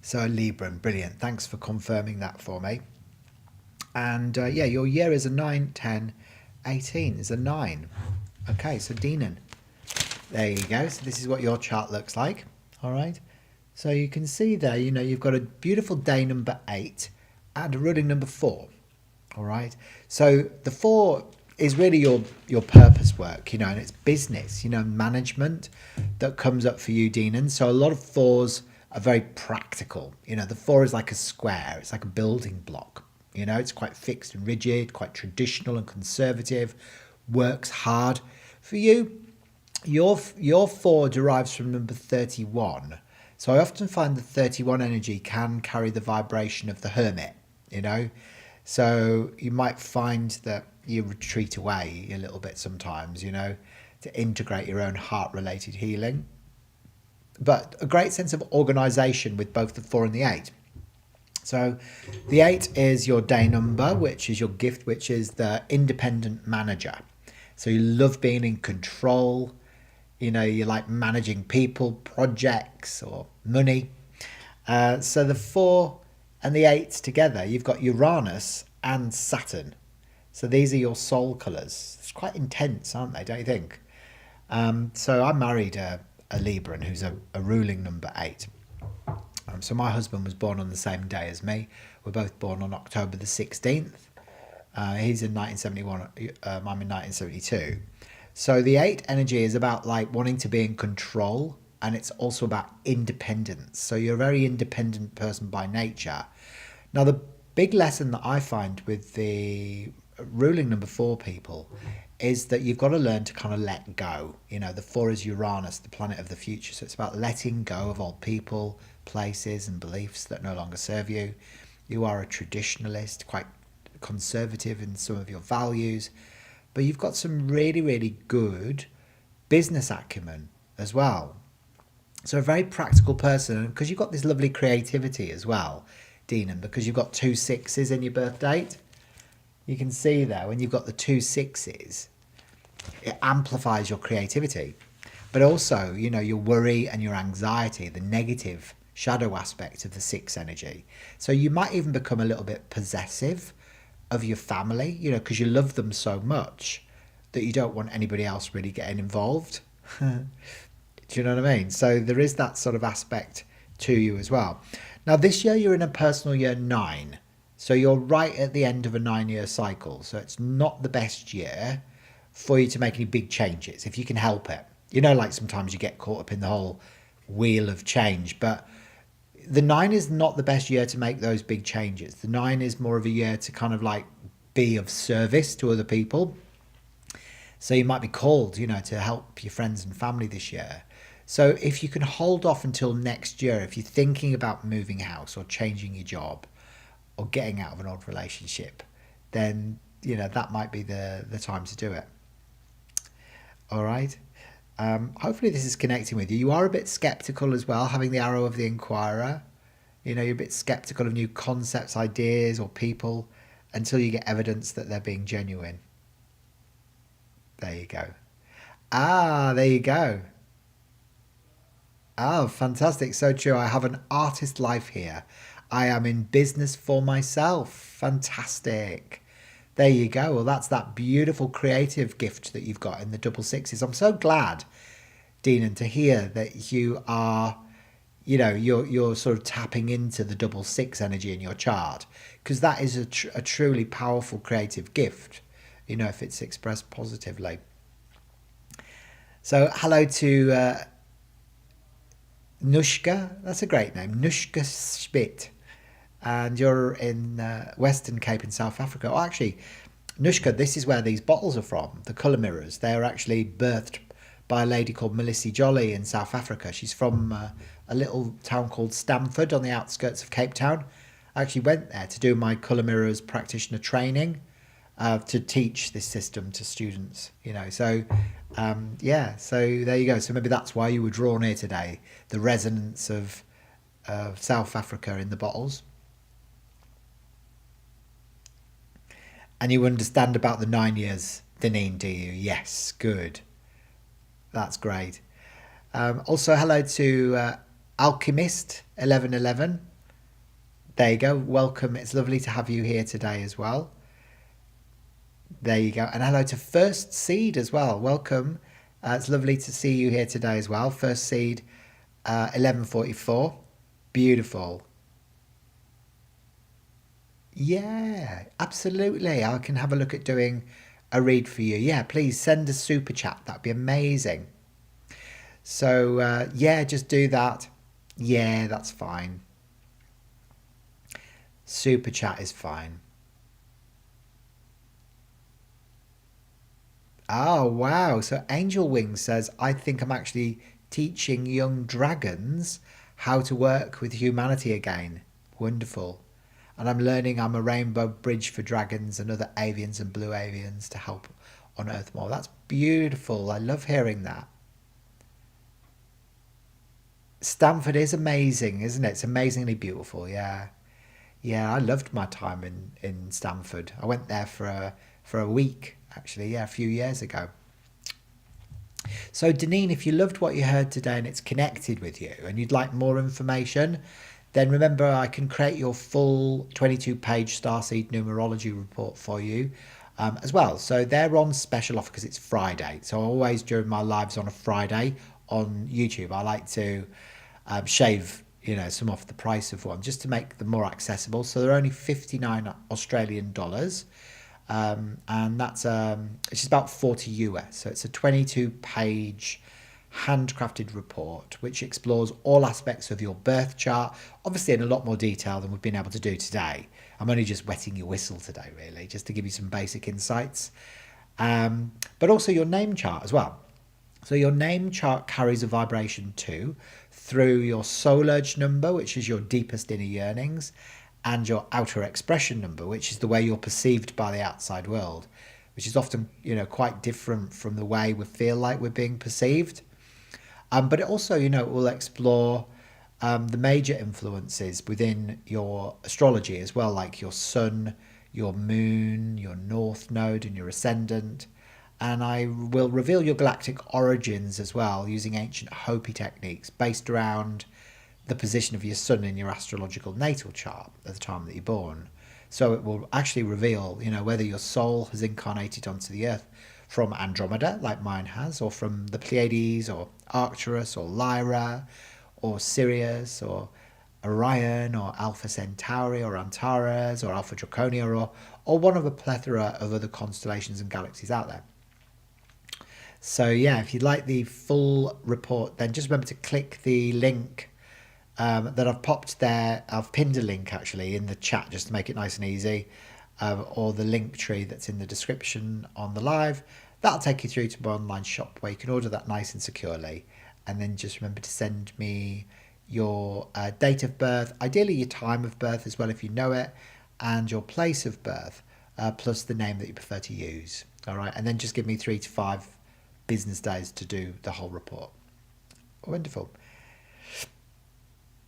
S1: So a Libran, brilliant. Thanks for confirming that for me. And yeah, your year is a 9, 10, 18 is a 9. Okay, so Dinan, there you go. So this is what your chart looks like. All right. So you can see there, you know, you've got a beautiful day number 8 and a ruling number 4. All right. So the 4 is really your purpose work, you know, and it's business, you know, management that comes up for you, Dinan. So a lot of 4s are very practical. You know, the 4 is like a square. It's like a building block. You know, it's quite fixed and rigid, quite traditional and conservative, works hard. For you, your 4 derives from number 31. So I often find the 31 energy can carry the vibration of the hermit, you know. So you might find that you retreat away a little bit sometimes, you know, to integrate your own heart-related healing. But a great sense of organisation with both the 4 and the 8. So the 8 is your day number, which is your gift, which is the independent manager. So you love being in control. You know, you like managing people, projects, or money. So the 4 and the 8 together, you've got Uranus and Saturn. So these are your soul colours. It's quite intense, aren't they? Don't you think? So I married a Libran who's a ruling number 8. So my husband was born on the same day as me. We're both born on October the 16th. He's in 1971, I'm in 1972. So the 8 energy is about like wanting to be in control, and it's also about independence. So you're a very independent person by nature. Now the big lesson that I find with the ruling number 4 people is that you've got to learn to kind of let go. You know, the 4 is Uranus, the planet of the future. So it's about letting go of old people, places and beliefs that no longer serve you. You are a traditionalist, quite conservative in some of your values, but you've got some really, really good business acumen as well. So a very practical person, because you've got this lovely creativity as well, Dinan, because you've got 2 6s in your birth date. You can see there when you've got the 2 6s, it amplifies your creativity, but also, you know, your worry and your anxiety, the negative shadow aspect of the 6 energy. So you might even become a little bit possessive of your family, you know, because you love them so much that you don't want anybody else really getting involved. Do you know what I mean? So there is that sort of aspect to you as well. Now this year you're in a personal year 9. So you're right at the end of a 9-year cycle. So it's not the best year for you to make any big changes, if you can help it. You know, like sometimes you get caught up in the whole wheel of change, but the 9 is not the best year to make those big changes. The 9 is more of a year to kind of like be of service to other people. So you might be called, you know, to help your friends and family this year. So if you can hold off until next year, if you're thinking about moving house or changing your job or getting out of an old relationship, then, you know, that might be the time to do it. All right. Hopefully this is connecting with you. You are a bit skeptical as well, having the arrow of the inquirer. You know, you're a bit skeptical of new concepts, ideas, or people until you get evidence that they're being genuine. There you go. There you go. Oh, fantastic. So true. I have an artist life here. I am in business for myself. Fantastic. There you go. Well, that's that beautiful creative gift that you've got in the 6s. I'm so glad, Dinan, to hear that you are, you know, you're sort of tapping into the 6 energy in your chart, because that is a truly powerful creative gift, you know, if it's expressed positively. So hello to Nushka. That's a great name, Nushka Spit. And you're in Western Cape in South Africa. Oh, actually, Nushka, this is where these bottles are from, the colour mirrors. They are actually birthed by a lady called Melissa Jolly in South Africa. She's from a little town called Stamford on the outskirts of Cape Town. I actually went there to do my colour mirrors practitioner training to teach this system to students, you know. So, yeah, so there you go. So maybe that's why you were drawn here today, the resonance of of South Africa in the bottles. And you understand about the 9 years, Deneen, do you? Yes, good. That's great. Also, hello to Alchemist 1111. There you go. Welcome. It's lovely to have you here today as well. There you go. And hello to First Seed as well. Welcome. It's lovely to see you here today as well. First Seed 1144. Beautiful. Yeah, absolutely. I can have a look at doing a read for you. Yeah, please send a super chat. That'd be amazing. So, yeah, just do that. Yeah, that's fine. Super chat is fine. Oh, wow. So Angel Wings says, I think I'm actually teaching young dragons how to work with humanity again. Wonderful. And I'm learning I'm a rainbow bridge for dragons and other avians and blue avians to help unearth more. That's beautiful. I love hearing that. Stanford is amazing, isn't it? It's amazingly beautiful. Yeah. Yeah, I loved my time in Stanford. I went there for a week, actually, yeah, a few years ago. So, Deneen, if you loved what you heard today and it's connected with you and you'd like more information, then remember I can create your full 22-page Starseed Numerology Report for you as well. So they're on special offer because it's Friday. So always during my lives on a Friday on YouTube, I like to shave some off the price of one just to make them more accessible. So they're only 59 Australian dollars. And that's it's just about 40 US. So it's a 22-page handcrafted report which explores all aspects of your birth chart, obviously in a lot more detail than we've been able to do today. I'm only just wetting your whistle today, really, just to give you some basic insights. But also your name chart as well. So your name chart carries a vibration too through your soul urge number, which is your deepest inner yearnings, and your outer expression number, which is the way you're perceived by the outside world, which is often, quite different from the way we feel like we're being perceived. But it also, will explore the major influences within your astrology as well, like your sun, your moon, your north node, and your ascendant. And I will reveal your galactic origins as well, using ancient Hopi techniques based around the position of your sun in your astrological natal chart at the time that you're born. So it will actually reveal, whether your soul has incarnated onto the earth from Andromeda, like mine has, or from the Pleiades, or Arcturus, or Lyra, or Sirius, or Orion, or Alpha Centauri, or Antares, or Alpha Draconia, or one of a plethora of other constellations and galaxies out there. So yeah, if you'd like the full report, then just remember to click the link that I've popped there. I've pinned a link actually in the chat just to make it nice and easy, or the link tree that's in the description on the live. That'll take you through to my online shop where you can order that nice and securely. And then just remember to send me your date of birth, ideally your time of birth as well if you know it, and your place of birth, plus the name that you prefer to use. All right, and then just give me 3 to 5 business days to do the whole report. Wonderful.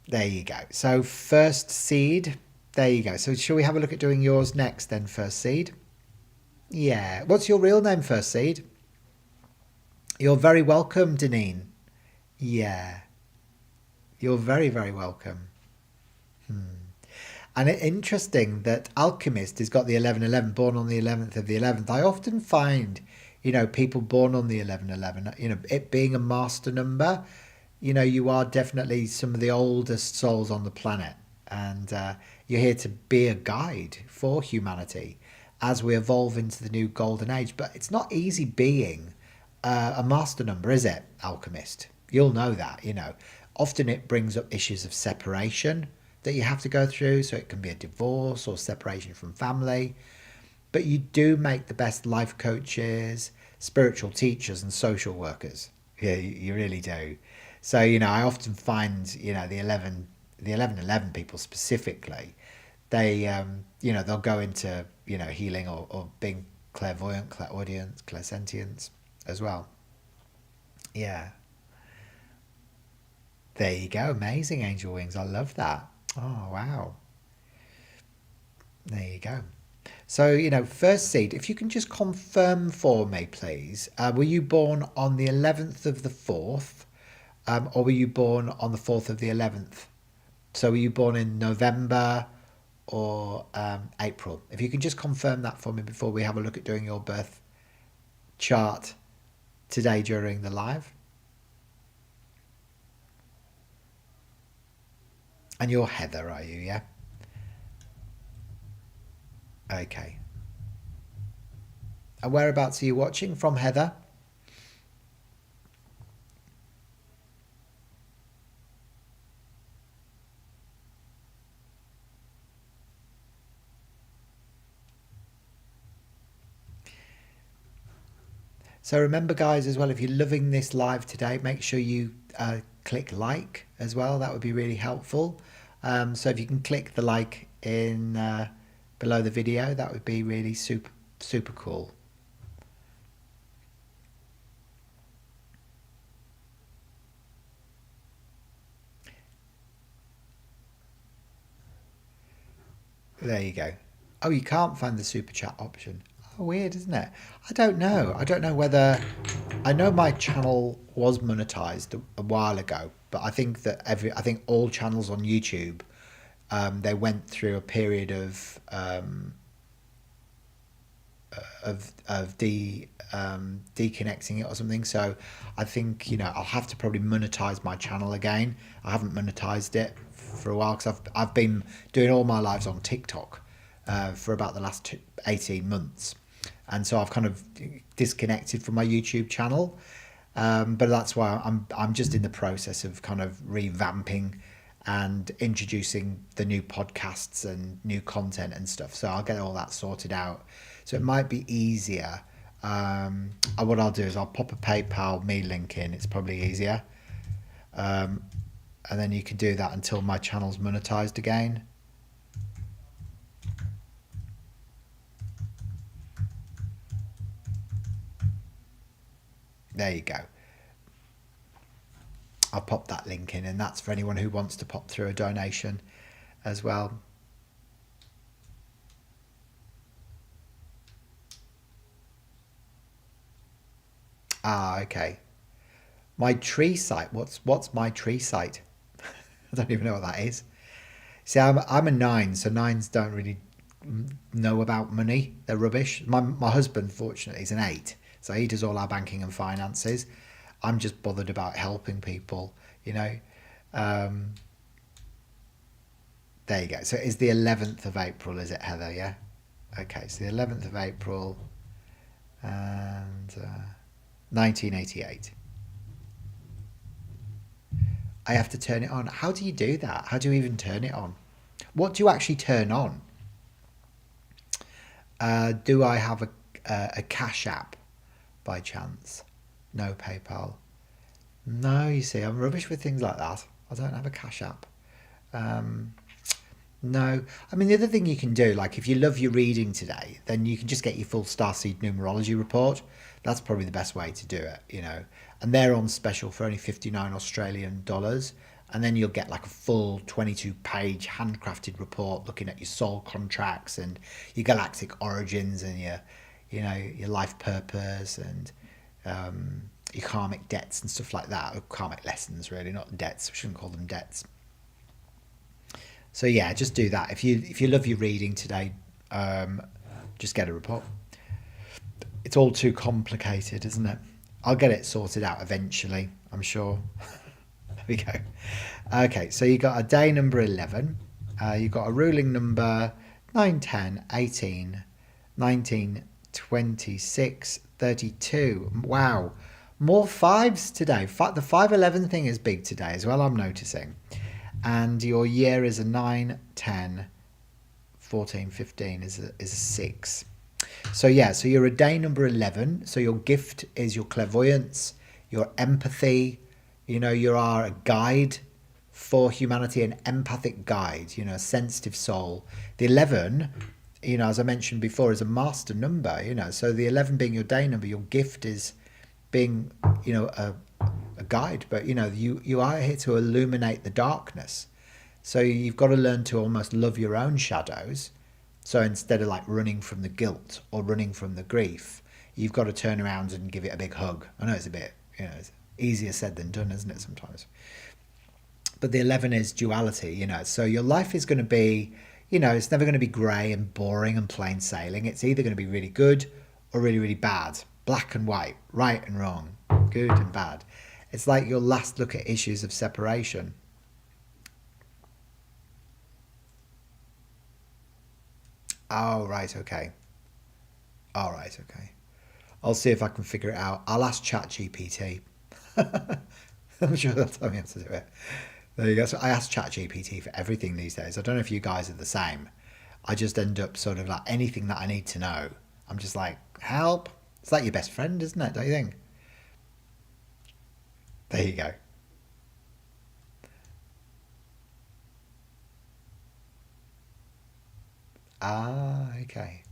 S1: There you go. So First Seed, there you go. So shall we have a look at doing yours next then, First Seed? Yeah. What's your real name, First Seed? You're very welcome, Deneen. Yeah. You're very, very welcome. And it's interesting that Alchemist has got the 1111, born on the 11th of the 11th. I often find, people born on the 1111, it being a master number, you are definitely some of the oldest souls on the planet. And you're here to be a guide for humanity as we evolve into the new golden age. But it's not easy being a master number, is it, Alchemist? You'll know that, Often it brings up issues of separation that you have to go through. So it can be a divorce or separation from family. But you do make the best life coaches, spiritual teachers, and social workers. Yeah, you really do. So, I often find, the 1111 people specifically, they, they'll go into, healing or being clairvoyant, clairaudient, clairsentient as well. Yeah. There you go. Amazing angel wings. I love that. Oh, wow. There you go. So, first seed, if you can just confirm for me, please, were you born on the 11th of the 4th, or were you born on the 4th of the 11th? So were you born in November or April? If you can just confirm that for me before we have a look at doing your birth chart today during the live. And you're Heather, are you? Yeah. Okay. And whereabouts are you watching from, Heather? So remember, guys, as well, if you're loving this live today, make sure you click like as well. That would be really helpful. So if you can click the like in below the video, that would be really super cool. There you go. Oh, you can't find the super chat option. Oh, weird, isn't it? I don't know. I don't know whether... I know my channel was monetized a while ago, but I think that I think all channels on YouTube, they went through a period of deconnecting it or something. So I think I'll have to probably monetize my channel again. I haven't monetized it for a while because I've been doing all my lives on TikTok for about the last 18 months, and so I've kind of disconnected from my YouTube channel. But that's why I'm just in the process of kind of revamping and introducing the new podcasts and new content and stuff. So I'll get all that sorted out. So it might be easier. What I'll do is I'll pop a PayPal me link in. It's probably easier. And then you can do that until my channel's monetized again. There you go. I'll pop that link in, and that's for anyone who wants to pop through a donation as well. Ah, okay. My tree site. What's my tree site? I don't even know what that is. See, I'm a 9, so 9s don't really know about money. They're rubbish. My husband, fortunately, is an 8, so he does all our banking and finances. I'm just bothered about helping people, There you go. So it's the 11th of April, is it, Heather? Yeah. Okay, so the 11th of April and 1988. I have to turn it on. How do you do that? How do you even turn it on? What do you actually turn on? Do I have a Cash App by chance? No PayPal. No, you see, I'm rubbish with things like that. I don't have a Cash App. No. I mean, the other thing you can do, like if you love your reading today, then you can just get your full Starseed Numerology Report. That's probably the best way to do it, And they're on special for only 59 Australian dollars. And then you'll get like a full 22-page handcrafted report looking at your soul contracts and your galactic origins and your life purpose and your karmic debts and stuff like that. Or karmic lessons, really, not debts. We shouldn't call them debts. So yeah, just do that. If you love your reading today, just get a report. It's all too complicated, isn't it? I'll get it sorted out eventually, I'm sure. There we go. Okay, so you got a day number 11. You got a ruling number 9, 10, 18, 19, 26, 32. Wow. More 5s today. The 511 thing is big today as well, I'm noticing. And your year is a 9, 10, 14, 15 is a 6. So yeah, so you're a day number 11. So your gift is your clairvoyance, your empathy. You are a guide for humanity, an empathic guide, a sensitive soul. The 11, as I mentioned before, is a master number, So the 11 being your day number, your gift is being, a guide, but you are here to illuminate the darkness. So you've got to learn to almost love your own shadows. So instead of like running from the guilt or running from the grief, you've got to turn around and give it a big hug. I know it's a bit, it's easier said than done, isn't it, sometimes? But the 11 is duality, so your life is going to be, it's never going to be grey and boring and plain sailing. It's either going to be really good or really, really bad. Black and white, right and wrong, good and bad. It's like your last look at issues of separation. Oh, right, okay. All right, okay. I'll see if I can figure it out. I'll ask ChatGPT. I'm sure they'll tell me how to do it. There you go. So I ask ChatGPT for everything these days. I don't know if you guys are the same. I just end up sort of like anything that I need to know. I'm just like, help. It's like your best friend, isn't it? Don't you think? There you go. Ah, okay.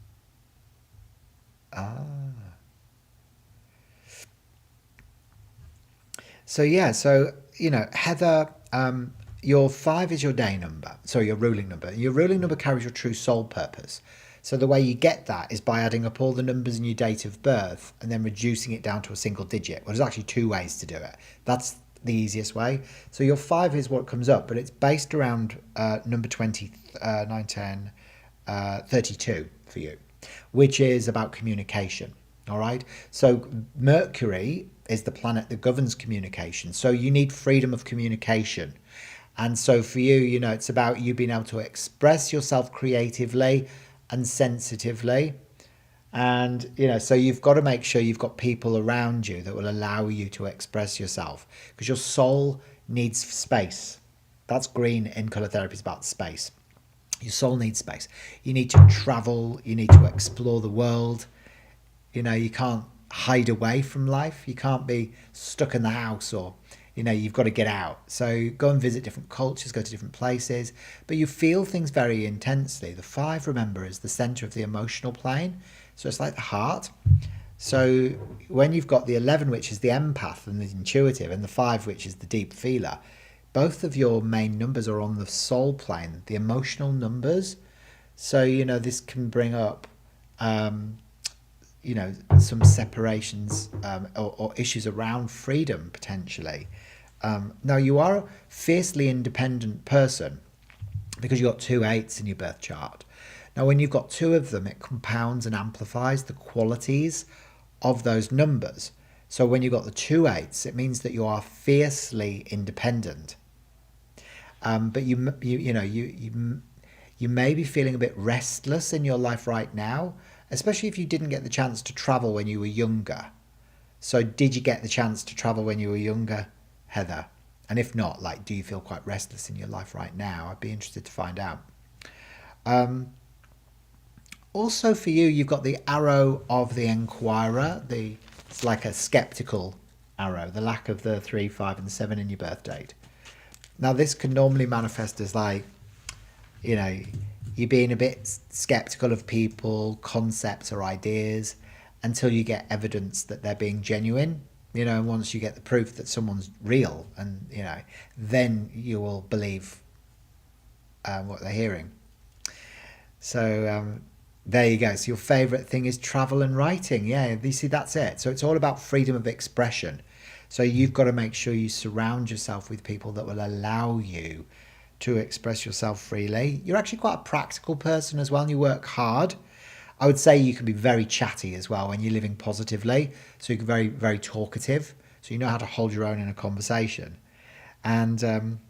S1: Ah. So yeah, Heather, your 5 is your day number. So your ruling number. Your ruling number carries your true soul purpose. So the way you get that is by adding up all the numbers in your date of birth and then reducing it down to a single digit. Well, there's actually 2 ways to do it. That's the easiest way. So your 5 is what comes up, but it's based around number 20, 9, 10, 32 for you, which is about communication. All right. So Mercury is the planet that governs communication. So you need freedom of communication. And so for you, it's about you being able to express yourself creatively and sensitively. And, so you've got to make sure you've got people around you that will allow you to express yourself, because your soul needs space. That's green in color therapy, is about space. Your soul needs space. You need to travel. You need to explore the world. You can't hide away from life. You can't be stuck in the house, or, you've got to get out. So go and visit different cultures, go to different places, but you feel things very intensely. The 5, remember, is the center of the emotional plane. So it's like the heart. So when you've got the 11, which is the empath and the intuitive, and the 5, which is the deep feeler, both of your main numbers are on the soul plane, the emotional numbers. So, this can bring up, some separations or issues around freedom, potentially. Now, you are a fiercely independent person because you've got 2 8s in your birth chart. Now, when you've got 2 of them, it compounds and amplifies the qualities of those numbers. So when you've got the 2 8s, it means that you are fiercely independent. But you may be feeling a bit restless in your life right now, especially if you didn't get the chance to travel when you were younger. So did you get the chance to travel when you were younger, Heather? And if not, do you feel quite restless in your life right now? I'd be interested to find out. Also for you, you've got the arrow of the Enquirer. It's like a skeptical arrow, the lack of the 3, 5, and 7 in your birth date. Now, this can normally manifest as you're being a bit skeptical of people, concepts, or ideas until you get evidence that they're being genuine. And once you get the proof that someone's real, and then you will believe what they're hearing. So there you go. So your favorite thing is travel and writing. Yeah, you see, that's it. So it's all about freedom of expression. So you've got to make sure you surround yourself with people that will allow you to express yourself freely. You're actually quite a practical person as well, and you work hard. I would say you can be very chatty as well when you're living positively. So you're very, very talkative. So you know how to hold your own in a conversation. And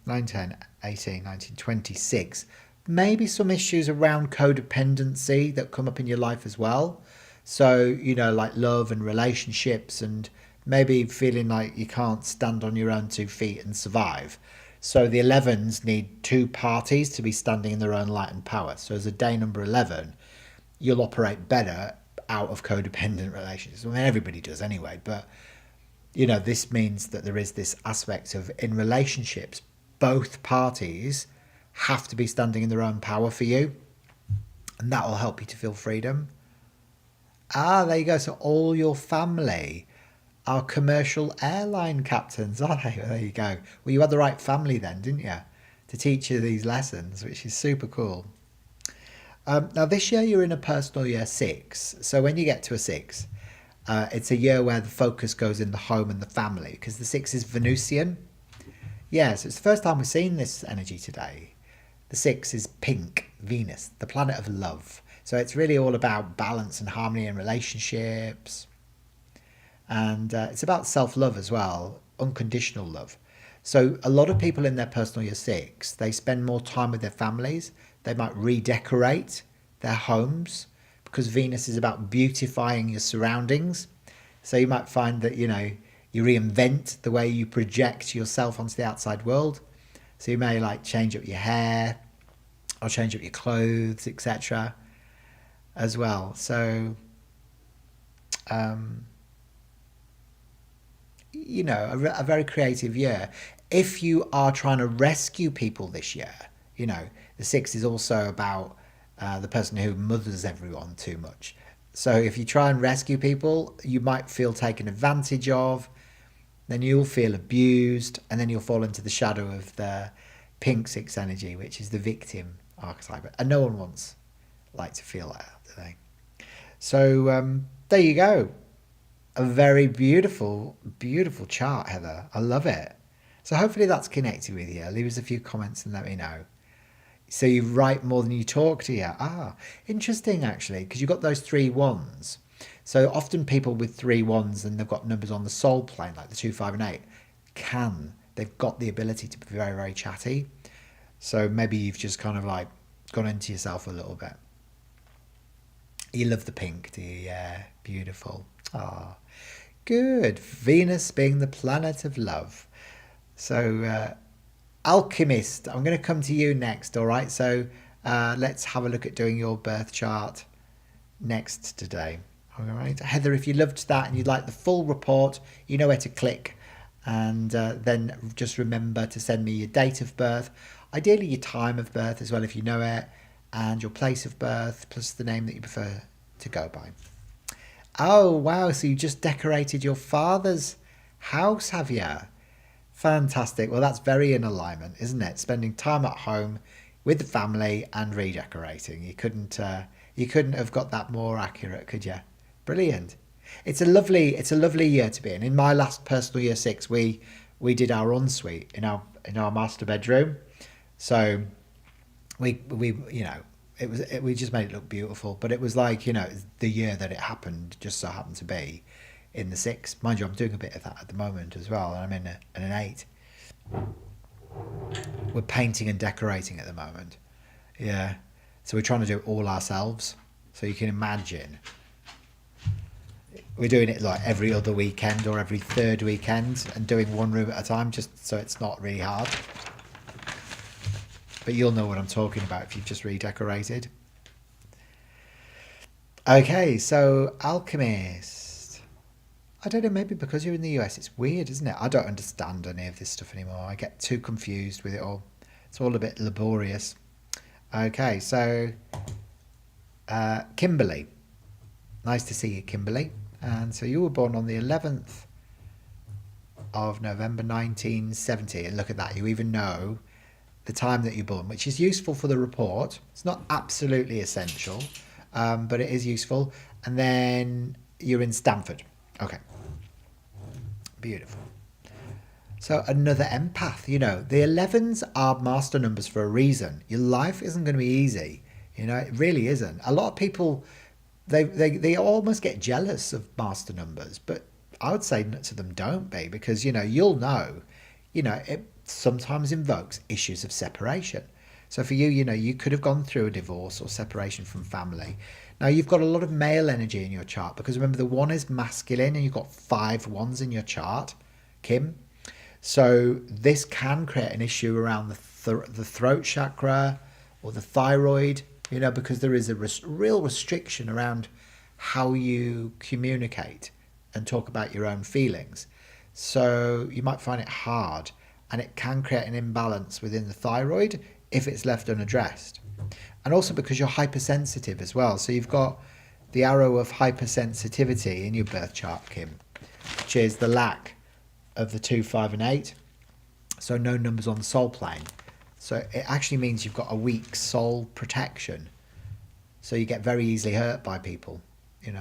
S1: 9, 10, 18, 19, 26. Maybe some issues around codependency that come up in your life as well. So, like love and relationships, and maybe feeling like you can't stand on your own 2 feet and survive. So the 11s need 2 parties to be standing in their own light and power. So as a day number 11, you'll operate better out of codependent relationships. I mean, everybody does anyway, but this means that there is this aspect of, in relationships, both parties have to be standing in their own power for you, and that will help you to feel freedom. There you go. So all your family our commercial airline captains, are they? Well, there you go. Well, you had the right family then, didn't you? To teach you these lessons, which is super cool. Now, this year you're in a personal year 6. So when you get to a 6, it's a year where the focus goes in the home and the family, because the 6 is Venusian. Yeah, so it's the first time we've seen this energy today. The 6 is pink, Venus, the planet of love. So it's really all about balance and harmony in relationships. And it's about self-love as well, unconditional love. So a lot of people in their personal year 6, they spend more time with their families. They might redecorate their homes because Venus is about beautifying your surroundings. So you might find that, you reinvent the way you project yourself onto the outside world. So you may like change up your hair or change up your clothes, etc. as well. So, a very creative year. If you are trying to rescue people this year, the 6 is also about the person who mothers everyone too much. So if you try and rescue people, you might feel taken advantage of, then you'll feel abused, and then you'll fall into the shadow of the pink 6 energy, which is the victim archetype. And no one wants to feel that, do they? So there you go. A very beautiful, beautiful chart, Heather. I love it. So hopefully that's connected with you. Leave us a few comments and let me know. So you write more than you talk, do you? Interesting, actually, because you've got those 3 wands. So often people with 3 wands and they've got numbers on the soul plane, like the 2, 5, and 8, they've got the ability to be very, very chatty. So maybe you've just kind of gone into yourself a little bit. You love the pink, do you? Yeah, beautiful. Good. Venus being the planet of love. So, Alchemist, I'm going to come to you next, all right? So let's have a look at doing your birth chart next today. All right, Heather, if you loved that and you'd like the full report, you know where to click. And then just remember to send me your date of birth, ideally your time of birth as well if you know it, and your place of birth, plus the name that you prefer to go by. Oh, wow, so you just decorated your father's house, have you? Fantastic. Well, that's very in alignment, isn't it? Spending time at home with the family and redecorating. You couldn't have got that more accurate, could you? Brilliant. It's a lovely year to be in. In my last personal year 6, we did our ensuite in our master bedroom. So we just made it look beautiful. But it was the year that it happened just so happened to be in the 6. Mind you, I'm doing a bit of that at the moment as well. I'm in an 8. We're painting and decorating at the moment. Yeah. So we're trying to do it all ourselves. So you can imagine. We're doing it every other weekend or every 3rd weekend and doing one room at a time just so it's not really hard. But you'll know what I'm talking about if you've just redecorated. Okay, so Alchemist. I don't know, maybe because you're in the US, it's weird, isn't it? I don't understand any of this stuff anymore. I get too confused with it all. It's all a bit laborious. Okay, so Kimberly. Nice to see you, Kimberly. And so you were born on the 11th of November 1970. And look at that, you even know the time that you're born, which is useful for the report. It's not absolutely essential, but it is useful. And then you're in Stanford. Okay. Beautiful. So another empath, the 11s are master numbers for a reason. Your life isn't going to be easy. It really isn't. A lot of people, they almost get jealous of master numbers, but I would say to them, don't be, because, you'll know, it sometimes invokes issues of separation. So for you, you could have gone through a divorce or separation from family. Now, you've got a lot of male energy in your chart, because remember, the 1 is masculine and you've got 5 1s in your chart, Kim. So this can create an issue around the throat chakra or the thyroid, because there is a real restriction around how you communicate and talk about your own feelings. So you might find it hard, and it can create an imbalance within the thyroid if it's left unaddressed. And also because you're hypersensitive as well. So you've got the arrow of hypersensitivity in your birth chart, Kim. which is the lack of the 2, 5 and 8. So no numbers on the soul plane. So it actually means you've got a weak soul protection. So you get very easily hurt by people,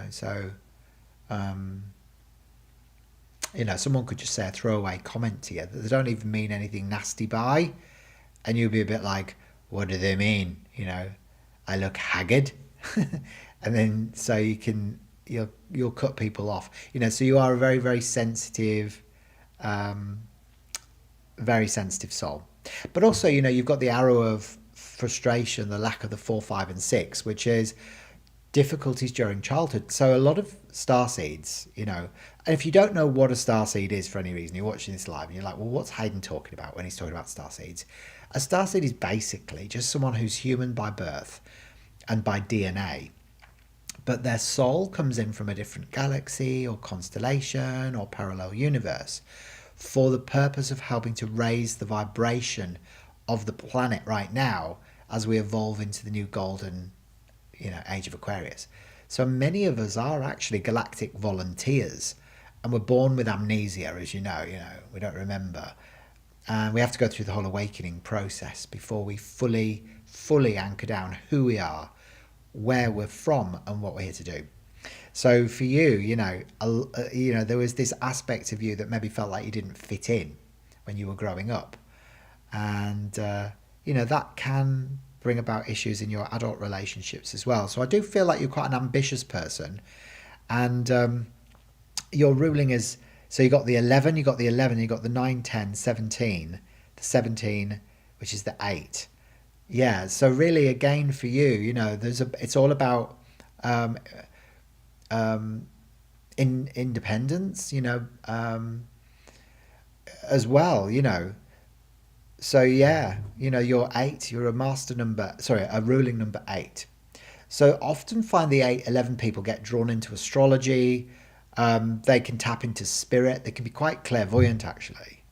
S1: so, someone could just say a throwaway comment to you that they don't even mean anything nasty by. And you'll be a bit like, what do they mean? I look haggard. And then so you'll cut people off. So you are a very, very sensitive soul. But also, you've got the arrow of frustration, the lack of the 4, 5 and 6, which is difficulties during childhood. So a lot of starseeds, and if you don't know what a starseed is for any reason, you're watching this live and you're like, well, what's Hayden talking about when he's talking about starseeds? A starseed is basically just someone who's human by birth and by DNA, but their soul comes in from a different galaxy or constellation or parallel universe for the purpose of helping to raise the vibration of the planet right now as we evolve into the new golden, age of Aquarius. So many of us are actually galactic volunteers, and we're born with amnesia, as you know, we don't remember. And we have to go through the whole awakening process before we fully anchor down who we are, where we're from, and what we're here to do. So for you, there was this aspect of you that maybe felt like you didn't fit in when you were growing up. And, that can bring about issues in your adult relationships as well. So I do feel like you're quite an ambitious person. And your ruling is, so you got the 11, you got the 9, 10, 17, the 17, which is the 8. Yeah, so really, again, for you, it's all about independence, as well, So yeah, you're 8, you're a ruling number 8. So often find the 8, 11 people get drawn into astrology. They can tap into spirit. They can be quite clairvoyant, actually.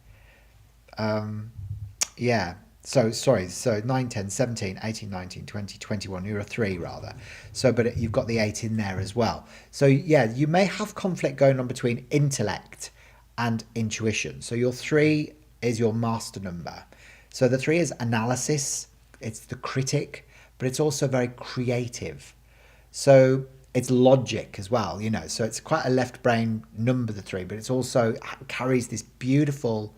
S1: Yeah. So 9, 10, 17, 18, 19, 20, 21, you're a 3 rather. So, but you've got the 8 in there as well. So yeah, you may have conflict going on between intellect and intuition. So your 3 is your master number. So the 3 is analysis. It's the critic, but it's also very creative. So it's logic as well, so it's quite a left brain number, the 3, but it's also carries this beautiful,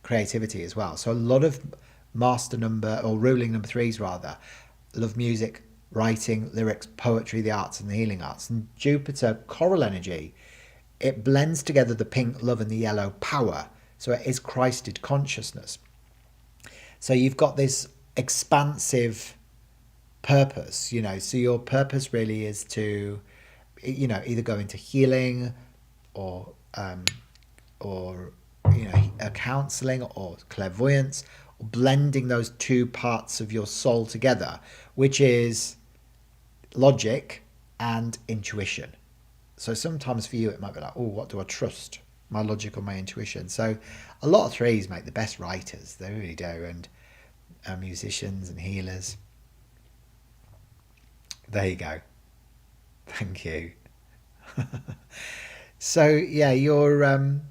S1: creativity as well. So a lot of master number or ruling number 3s rather love music, writing, lyrics, poetry, the arts and the healing arts. And Jupiter coral energy, it blends together the pink love and the yellow power. So it is Christed consciousness. So you've got this expansive purpose, so your purpose really is to, either go into healing or counseling or clairvoyance, or blending those 2 parts of your soul together, which is logic and intuition. So sometimes for you it might be like, oh, what do I trust, my logic or my intuition? So a lot of 3s make the best writers, they really do, and musicians and healers. There you go. Thank you. So yeah, you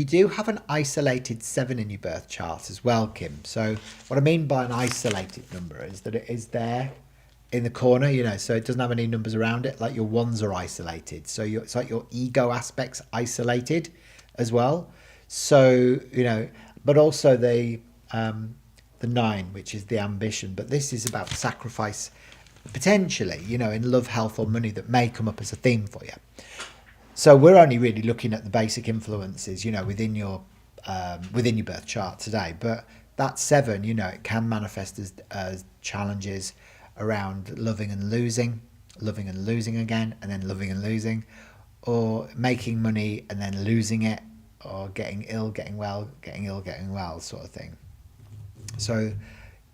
S1: do have an isolated 7 in your birth chart as well, Kim. So what I mean by an isolated number is that it is there in the corner, so it doesn't have any numbers around it. Like your 1s are isolated. So it's like your ego aspect's isolated as well. So, but also the 9, which is the ambition. But this is about sacrifice, potentially, in love, health or money, that may come up as a theme for you. So we're only really looking at the basic influences, within your birth chart today. But that 7, it can manifest as challenges around loving and losing again, and then loving and losing, or making money and then losing it, or getting ill, getting well, getting ill, getting well, sort of thing. So,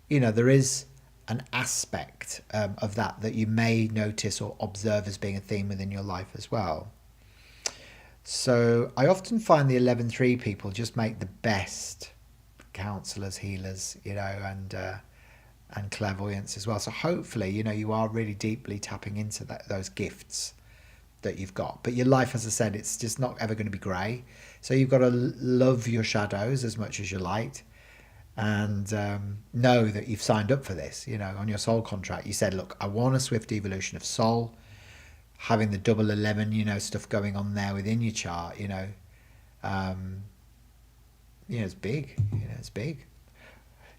S1: there is an aspect of that you may notice or observe as being a theme within your life as well. So I often find the 11-3 people just make the best counselors, healers, and clairvoyance as well. So hopefully, you are really deeply tapping into those gifts that you've got. But your life, as I said, it's just not ever going to be grey. So you've got to love your shadows as much as your light, and know that you've signed up for this. You know, on your soul contract, you said, look, I want a swift evolution of soul, having the double 11, you know, stuff going on there within your chart, you know. It's big. You know, it's big.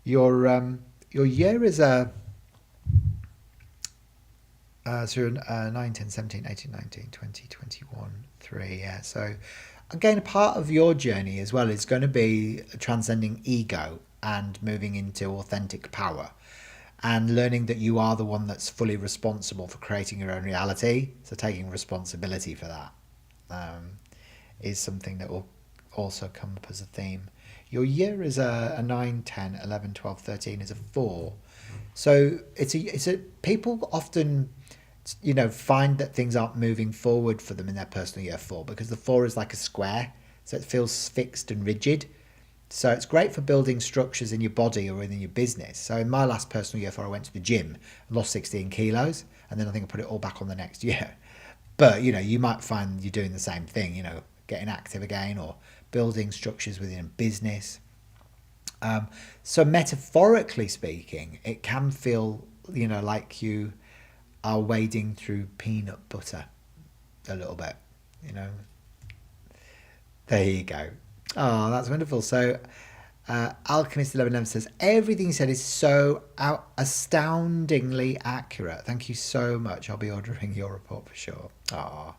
S1: Your year is a 9, 10, 17, 18, 19, 20, 21, 3. Yeah. So again, a part of your journey as well is going to be transcending ego and moving into authentic power, and learning that you are the one that's fully responsible for creating your own reality. So taking responsibility for that is something that will also come up as a theme. Your year is a 9, 10, 11, 12, 13 is a 4. So it's a people often, you know, find that things aren't moving forward for them in their personal year 4, because the 4 is like a square, so it feels fixed and rigid. So it's great for building structures in your body or in your business. So in my last personal year 4, I went to the gym and lost 16 kilos, and then I think I put it all back on the next year. But, you know, you might find you're doing the same thing, you know, getting active again or building structures within a business. So metaphorically speaking, it can feel, you know, like you are wading through peanut butter a little bit, you know. There you go. Oh, that's wonderful. So Alchemist 1111 says, everything you said is so astoundingly accurate. Thank you so much. I'll be ordering your report for sure. Oh,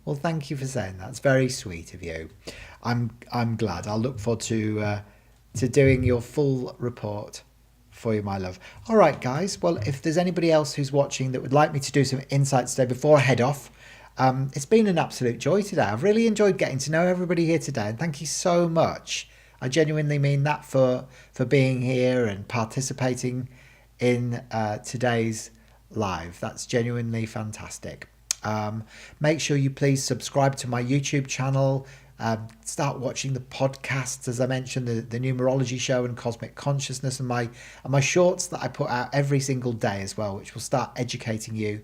S1: well, thank you for saying that. It's very sweet of you. I'm glad. I'll look forward to doing your full report for you, my love. All right, guys. Well, if there's anybody else who's watching that would like me to do some insights today before I head off, it's been an absolute joy today. I've really enjoyed getting to know everybody here today, and thank you so much. I genuinely mean that for being here and participating in today's live. That's genuinely fantastic. Make sure you please subscribe to my YouTube channel. Start watching the podcasts, as I mentioned, the Numerology Show and Cosmic Consciousness, and my shorts that I put out every single day as well, which will start educating you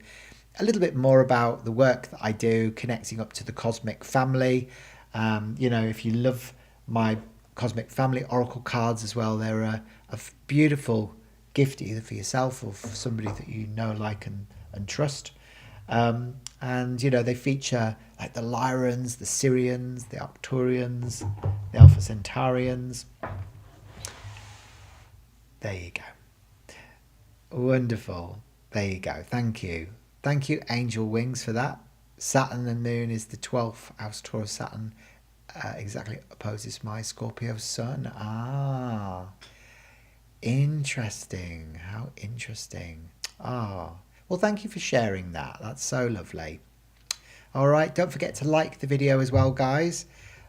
S1: a little bit more about the work that I do, connecting up to the cosmic family. You know, if you love my cosmic family oracle cards as well, they're a beautiful gift either for yourself or for somebody that you know, like and trust. And you know, they feature like the Lyrans, the Syrians, the Arcturians, the Alpha Centaurians. There you go. Wonderful. There you go. Thank you. Thank you, Angel Wings, for that. Saturn and Moon is the 12th house. Taurus Saturn exactly opposes my Scorpio Sun. Ah, interesting. How interesting. Ah, well, thank you for sharing that. That's so lovely. All right, don't forget to like the video as well, guys.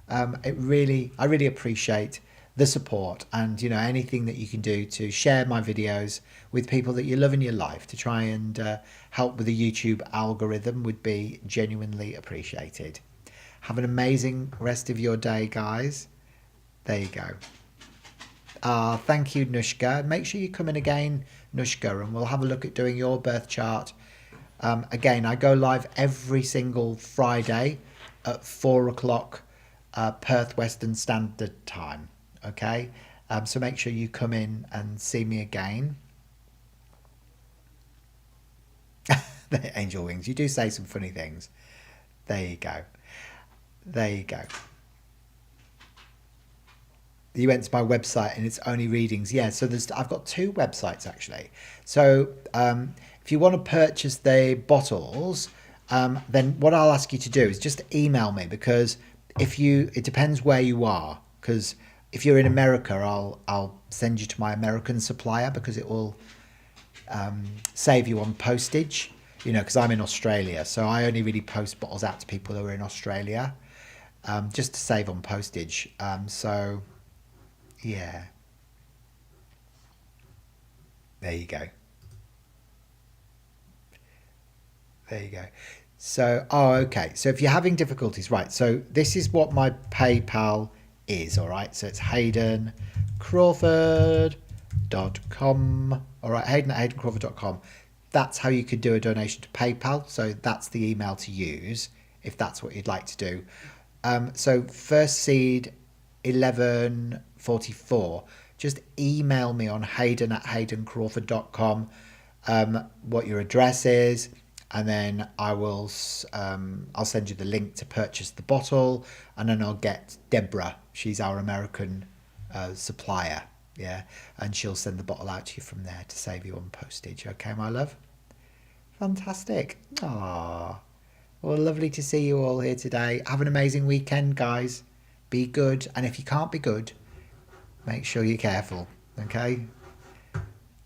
S1: I really appreciate the support, and you know, anything that you can do to share my videos with people that you love in your life to try and help with the YouTube algorithm would be genuinely appreciated. Have an amazing rest of your day, guys. There you go. Thank you, Nushka. Make sure you come in again, Nushka, and we'll have a look at doing your birth chart. Again, I go live every single Friday at 4 o'clock Perth Western Standard Time. Okay, so make sure you come in and see me again. The Angel Wings, you do say some funny things. There you go. There you go. You went to my website and it's only readings. Yeah, so I've got 2 websites actually. So if you want to purchase the bottles, then what I'll ask you to do is just email me, because it depends where you are, because if you're in America, I'll send you to my American supplier, because it will save you on postage, you know, because I'm in Australia. So I only really post bottles out to people who are in Australia, just to save on postage. So, yeah. There you go. There you go. So, okay. So if you're having difficulties, right. So this is what my PayPal is, all right. So it's haydencrawford.com. All right, Hayden at haydencrawford.com. That's how you could do a donation to PayPal. So that's the email to use if that's what you'd like to do. So first seed 1144, just email me on hayden@haydencrawford.com what your address is, and then I'll send you the link to purchase the bottle, and then I'll get Deborah, she's our American supplier, yeah, and she'll send the bottle out to you from there to save you on postage. Okay, my love? Fantastic. Ah, well, lovely to see you all here today. Have an amazing weekend, guys. Be good, and if you can't be good, make sure you're careful, okay?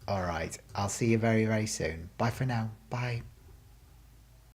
S1: All right, I'll see you very, very soon. Bye for now. Bye.